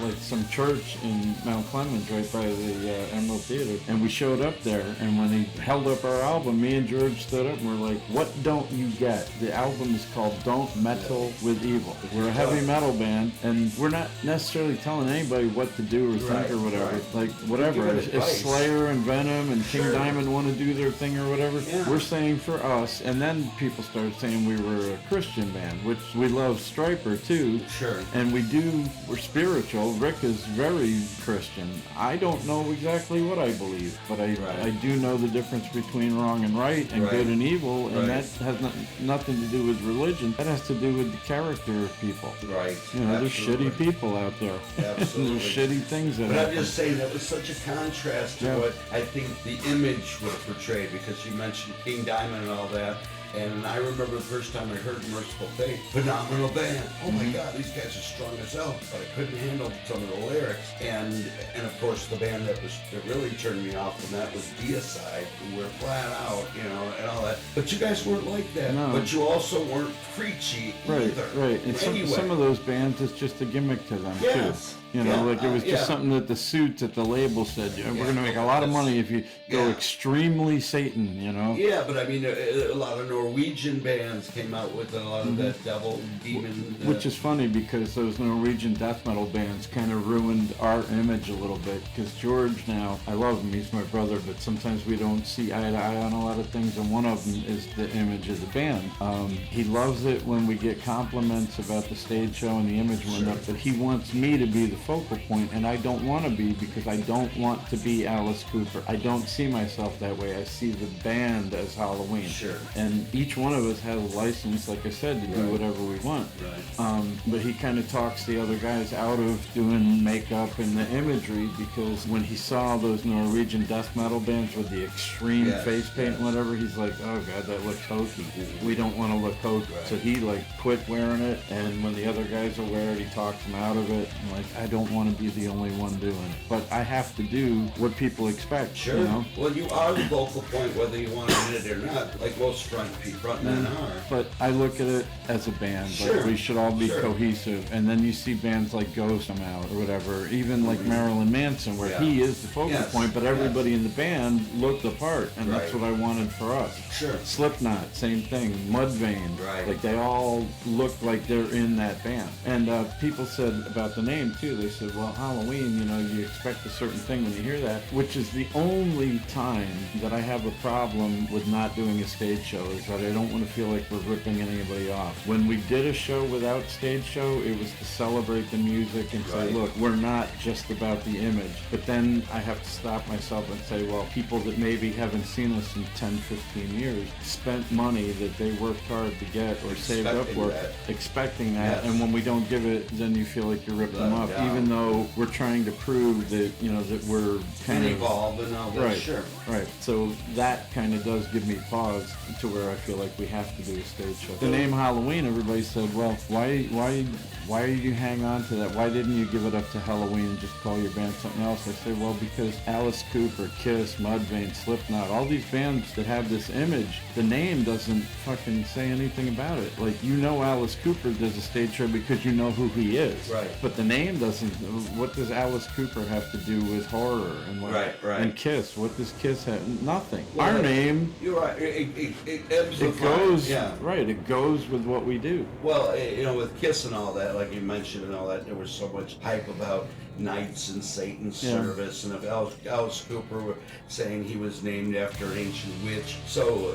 like some church in Mount Clemens, right by the Emerald Theater, and we showed up there, and when he held up our album, me and George stood up and we're like, what don't you get? The album is called Don't Meddle with Evil. We're a heavy metal band, and we're not necessarily telling anybody what to do or think or whatever. Like, whatever. If Slayer and Venom and King Diamond want to do their thing or whatever, we're saying for us. And then people started saying we were a Christian band, which we love Stryper too. Sure. And we're spiritual. Rick is very Christian. I don't know exactly what I believe, but I do know the difference between wrong and right and good and evil, and that has nothing to do with religion. That has to do with the character of people. Right. You know, there's shitty people out there. Absolutely. There's shitty things that happen. But I'm just saying that was such a contrast to what I think the image would have portrayed, because you mentioned King Diamond and all that. And I remember the first time I heard Merciful Fate, phenomenal band. Oh my God, these guys are strong as hell. But I couldn't handle some of the lyrics. And of course, the band that really turned me off from that was Deicide, who were flat out, you know, and all that. But you guys weren't like that. No. But you also weren't preachy either. Right. And some of those bands, it's just a gimmick to them too. You know, like it was just something that the suits at the label said, we're going to make a lot of money if you go extremely Satan, you know? Yeah, but I mean, a lot of Norwegian bands came out with a lot of that devil, demon. Which is funny, because those Norwegian death metal bands kind of ruined our image a little bit, because George now, I love him, he's my brother, but sometimes we don't see eye to eye on a lot of things, and one of them is the image of the band. He loves it when we get compliments about the stage show and the image went up, but he wants me to be the focal point, and I don't want to be, because I don't want to be Alice Cooper. I don't see myself that way. I see the band as Halloween. Sure. And each one of us has a license, like I said, to do whatever we want. Right. But he kind of talks the other guys out of doing makeup and the imagery, because when he saw those Norwegian death metal bands with the extreme face paint and whatever, he's like, oh God, that looks hokey. We don't want to look hokey. Right. So he like quit wearing it, and when the other guys will wear it, he talks them out of it. I'm like, I don't want to be the only one doing it, but I have to do what people expect. Sure. You know? Well, you are the vocal point, whether you want to admit it or not. Like most front frontmen are. But I look at it as a band. Sure. Like we should all be Sure. cohesive. And then you see bands like Ghost come out or whatever, even like Marilyn Manson, where Yeah. he is the focal Yes. point, but everybody in the band looked the part, and that's Right. what I wanted for us. Sure. Slipknot, same thing. Mudvayne, Right. like they all look like they're in that band. And people said about the name too. They said, well, Halloween, you know, you expect a certain thing when you hear that, which is the only time that I have a problem with not doing a stage show, is that I don't want to feel like we're ripping anybody off. When we did a show without stage show, it was to celebrate the music and say, Right. look, we're not just about the image. But then I have to stop myself and say, well, people that maybe haven't seen us in 10, 15 years spent money that they worked hard to get or saved up Expecting for, that. expecting that. Yes. And when we don't give it, then you feel like you're ripping them off, Yeah. even though we're trying to prove that, you know, that we're kind And of evolve and all that. right, Sure. right. So that kind of does give me pause to where I feel like we have to do a stage show. The name Halloween, everybody said, well, why did you hang on to that? Why didn't you give it up to Halloween and just call your band something else? I say, well, because Alice Cooper, Kiss, Mudvayne, Slipknot, all these bands that have this image, the name doesn't fucking say anything about it. Like, you know Alice Cooper does a stage show because you know who he is. Right. But the name doesn't. What does Alice Cooper have to do with horror? And what, Right. And Kiss, what does Kiss have? Nothing. Well, Our name, You're right. It ebbs and it flows. goes, Yeah. right, it goes with what we do. Well, you know, with Kiss and all that, like you mentioned and all that, there was so much hype about knights and Satan's Yeah. service, and if Alice Cooper were saying he was named after an ancient witch. So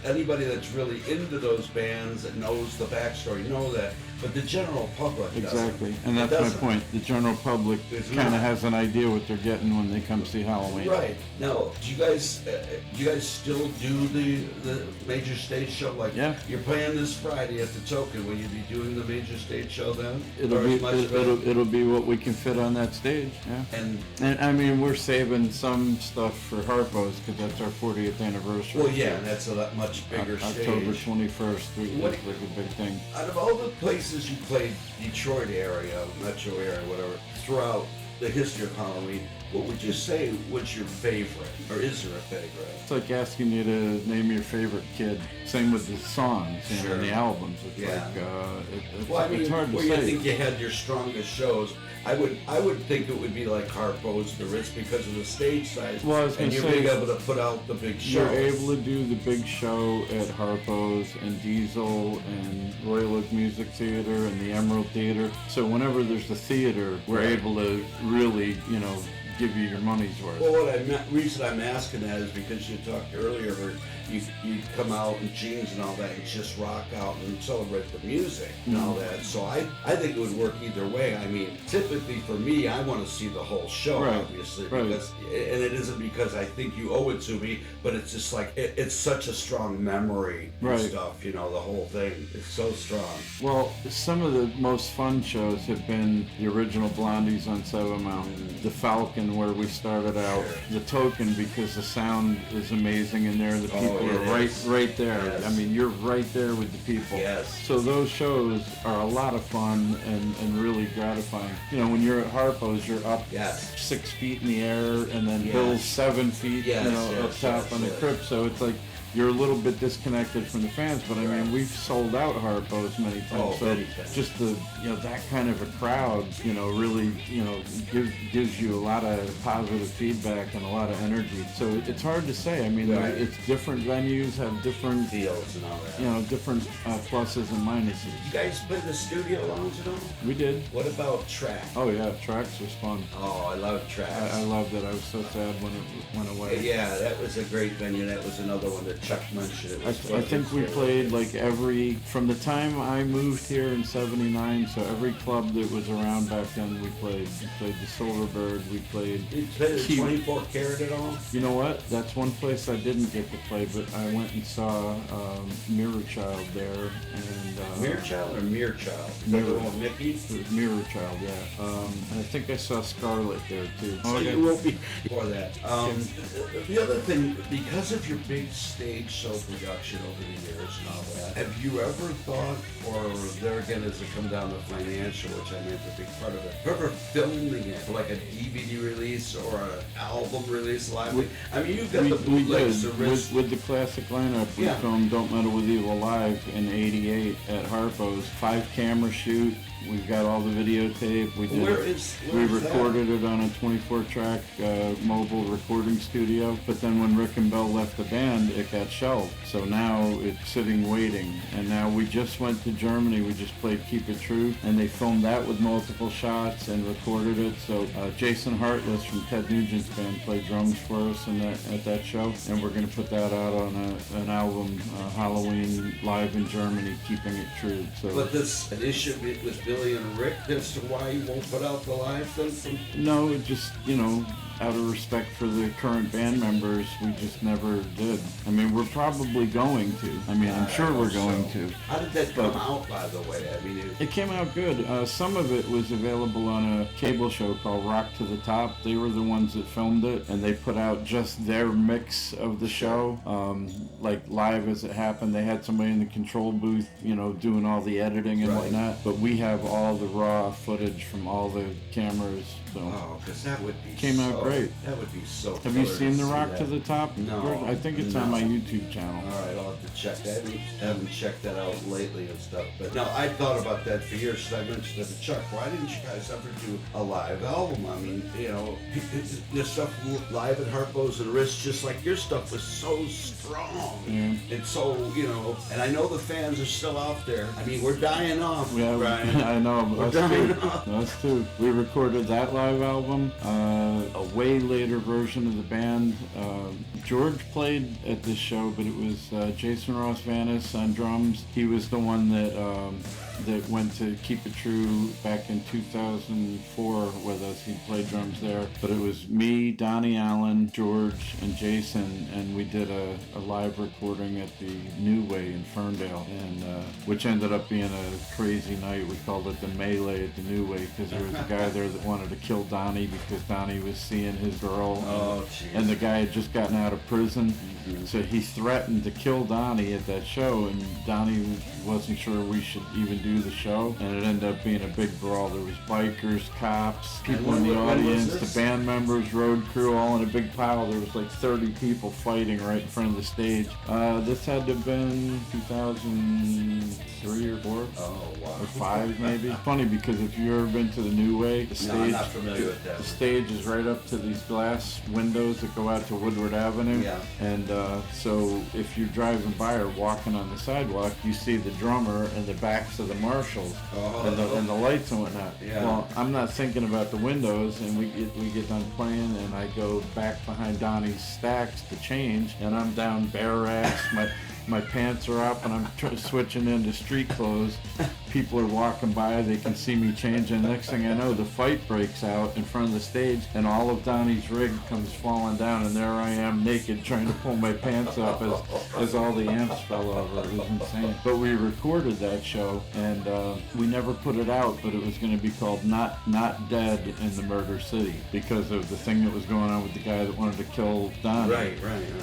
anybody that's really into those bands that knows the backstory know that, but the general public doesn't. Exactly, and that's my Doesn't. point. The general public It's kind of not. has an idea what they're getting when they come see Halloween. Right. Now, do you guys still do the major stage show? Like, Yeah. you're playing this Friday at the Token. Will you be doing the major stage show then? It'll Or be as much of it? it'll be what we can fit on that stage. Yeah. And I mean, we're saving some stuff for Harpo's because that's our 40th anniversary. well, yeah, and that's a lot much bigger October stage. 21st. What- That's like a big thing. Out of all the places you played, Detroit area, metro area, whatever, throughout the history of Halloween, what would you say was your favorite, or is there a favorite? It's like asking you to name your favorite kid. Same with the songs and Sure. the albums. It's Yeah. like Well, I mean, it's hard to where you say. think you had your strongest shows, I would think it would be like Harpo's, the Ritz, because of the stage size. Well, I was and gonna you're say- being able to put out the big show. You're able to do the big show at Harpo's and Diesel and Royal Oak Music Theater and the Emerald Theater. So whenever there's a theater, we're Right. able to really, give you your money's worth. Well, reason I'm asking that is because you talked earlier where you come out in jeans and all that and just rock out and celebrate the music and all that. So I think it would work either way. I mean, typically for me, I want to see the whole show, Right, obviously, right. because and it isn't because I think you owe it to me, but it's just like it's such a strong memory and Right. stuff. You know, the whole thing is so strong. Well, some of the most fun shows have been the original Blondies on Seven Mountain, the Falcon where we started out, Sure. the Token because the sound is amazing in there, the people it are is. right there. Yes. I mean, you're right there with the people. Yes. So those shows are a lot of fun and really gratifying. You know, when you're at Harpo's, you're up Yes. 6 feet in the air, and then Yes. Bill's 7 feet, Yes, up yes, top yes, on the yes. crypt. So it's like you're a little bit disconnected from the fans, but I mean, Right. we've sold out Harpo's many times. Oh, so many times. just that kind of a crowd, really, gives you a lot of positive feedback and a lot of energy. So it's hard to say. I mean, Right. it's different venues have different, Deals and all that. different pluses and minuses. You guys play the studio lounge at all? We did. What about track? Oh yeah, Tracks was fun. Oh, I love tracks. I loved it. I was so sad when it went away. Yeah, that was a great venue. That was another one that Chuck mentioned. It I was think we played like from the time I moved here in '79, so every club that was around back then we played. We played the Silverbird, we played. You played the Key- 24 Karat at all? You know what? That's one place I didn't get to play, but I went and saw Mirror Child there, and Mirror Child or Mere Child? Mirror. The little Mickey? It was Mirror Child, yeah. And I think I saw Scarlet there too. So you won't be for that. The other thing, because of your big stage stage show production over the years and all that. Have you ever thought, or there again, does it come down to financial, which I mean is a big part of it, ever filming it for like a DVD release or an album release live? I mean, you've got the bootlegs, the wrist. With the classic lineup, we filmed Don't Meddle With Evil live in '88 at Harpo's. 5-camera shoot. We've got all the videotape. We recorded it on a 24-track mobile recording studio. But then when Rick and Bell left the band, it got shelved. So now it's sitting waiting. And now we just went to Germany. We just played Keep It True, and they filmed that with multiple shots and recorded it. So Jason Hartless from Ted Nugent's band played drums for us at that show, and we're going to put that out on an album, Halloween Live in Germany, Keeping It True. So. But this an issue with Billy and Rick as to why you won't put out the live thing? No, it just, out of respect for the current band members, we just never did. I mean, we're probably going to. I mean, I'm sure we're going to. How did that come out, by the way? I mean, it came out good. Some of it was available on a cable show called Rock to the Top. They were the ones that filmed it, and they put out just their mix of the show, like live as it happened. They had somebody in the control booth, doing all the editing and whatnot. But we have all the raw footage from all the cameras. So because that would be came out great. That would be so. Have you seen the Rock to the Top? No. I think it's on my YouTube channel. All right, I'll have to check that. I haven't checked that out lately and stuff. But no, I thought about that for years. So I mentioned to Chuck, why didn't you guys ever do a live album? I mean, your stuff live at Harpo's and Wrist, just like your stuff was so strong. Yeah. And so, and I know the fans are still out there. I mean, we're dying off, yeah, Brian. I know. We're dying off. Us too. We recorded that live album, a way later version of the band. George played at this show, but it was Jason Ross Vanis on drums. He was the one that went to Keep It True back in 2004 with us. He played drums there. But it was me, Donnie Allen, George, and Jason, and we did a live recording at the New Way in Ferndale, and which ended up being a crazy night. We called it the Melee at the New Way because there was a guy there that wanted to kill Donnie because Donnie was seeing his girl. And the guy had just gotten out of prison. So he threatened to kill Donnie at that show, and Donnie wasn't sure we should even do the show, and it ended up being a big brawl. There was bikers, cops, people in the audience, the band members, road crew, all in a big pile. There was like 30 people fighting right in front of the stage. This had to have been 2003 or 4. Oh, wow. Or 5 maybe. Funny because if you've ever been to the New Way, the stage, I'm not familiar with that. The stage is right up to these glass windows that go out to Woodward Avenue. Yeah. And so if you're driving by or walking on the sidewalk, you see the drummer and the backs of the marshals and the lights and whatnot. Yeah. Well, I'm not thinking about the windows, and we get done playing, and I go back behind Donnie's stacks to change, and I'm down bare ass. My pants are up, and I'm switching into street clothes. People are walking by, they can see me changing. Next thing I know, the fight breaks out in front of the stage, and all of Donnie's rig comes falling down, and there I am naked trying to pull my pants up as all the amps fell over. It was insane. But we recorded that show, and we never put it out, but it was going to be called Not Dead in the Murder City because of the thing that was going on with the guy that wanted to kill Donnie. Right.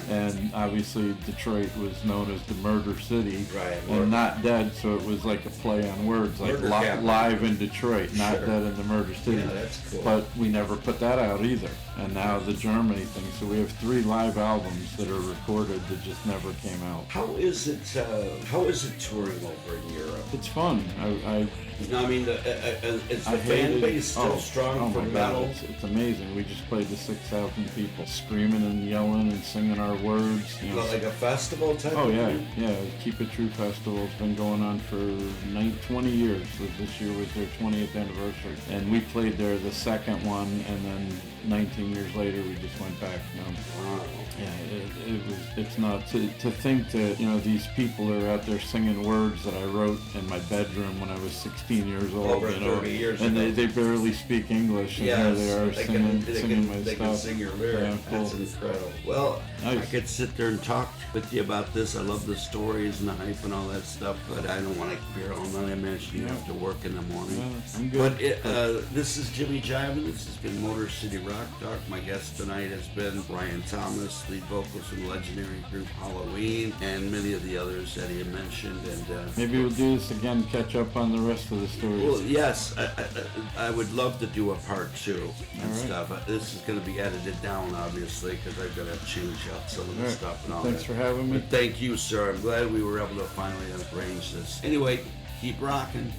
And obviously Detroit was known as the Murder City, right, and Not Dead, so it was like a play on words, like live in Detroit, Not Dead in the Murder City. Yeah, that's cool. But we never put that out either. And now the Germany thing, so we have 3 live albums that are recorded that just never came out. How is it touring over in Europe? It's fun. I mean, is the fan base still strong for metal? It's amazing. We just played to 6,000 people, screaming and yelling and singing our words. Like a festival type? Oh yeah, Keep It True Festival has been going on for 20 years. So this year was their 20th anniversary, and we played there the second one, and then 19 years later we just went back. Wow. Yeah, it's not to think that these people are out there singing words that I wrote in my bedroom when I was 16 years old. Over 30 years and ago. they barely speak English, and here they are singing my stuff. They can sing your lyrics. Yeah, cool. That's incredible. Well, nice. I could sit there and talk with you about this. I love the stories and the hype and all that stuff, but I don't want to be here all night. I imagine you have to work in the morning. Yeah, I'm good. But this is Jimmy Jive, and this has been Motor City Rock Talk. My guest tonight has been Brian Thomas, lead vocalist from the legendary group Halloween, and many of the others that he had mentioned. And Maybe we'll do this again, catch up on the rest of the stories. well, yes, I would love to do a part 2 and right. stuff. This is going to be edited down, obviously, because I've got to change up some of the All right. stuff and all Thanks that. for having me. But thank you, sir. I'm glad we were able to finally arrange this. Anyway, keep rocking.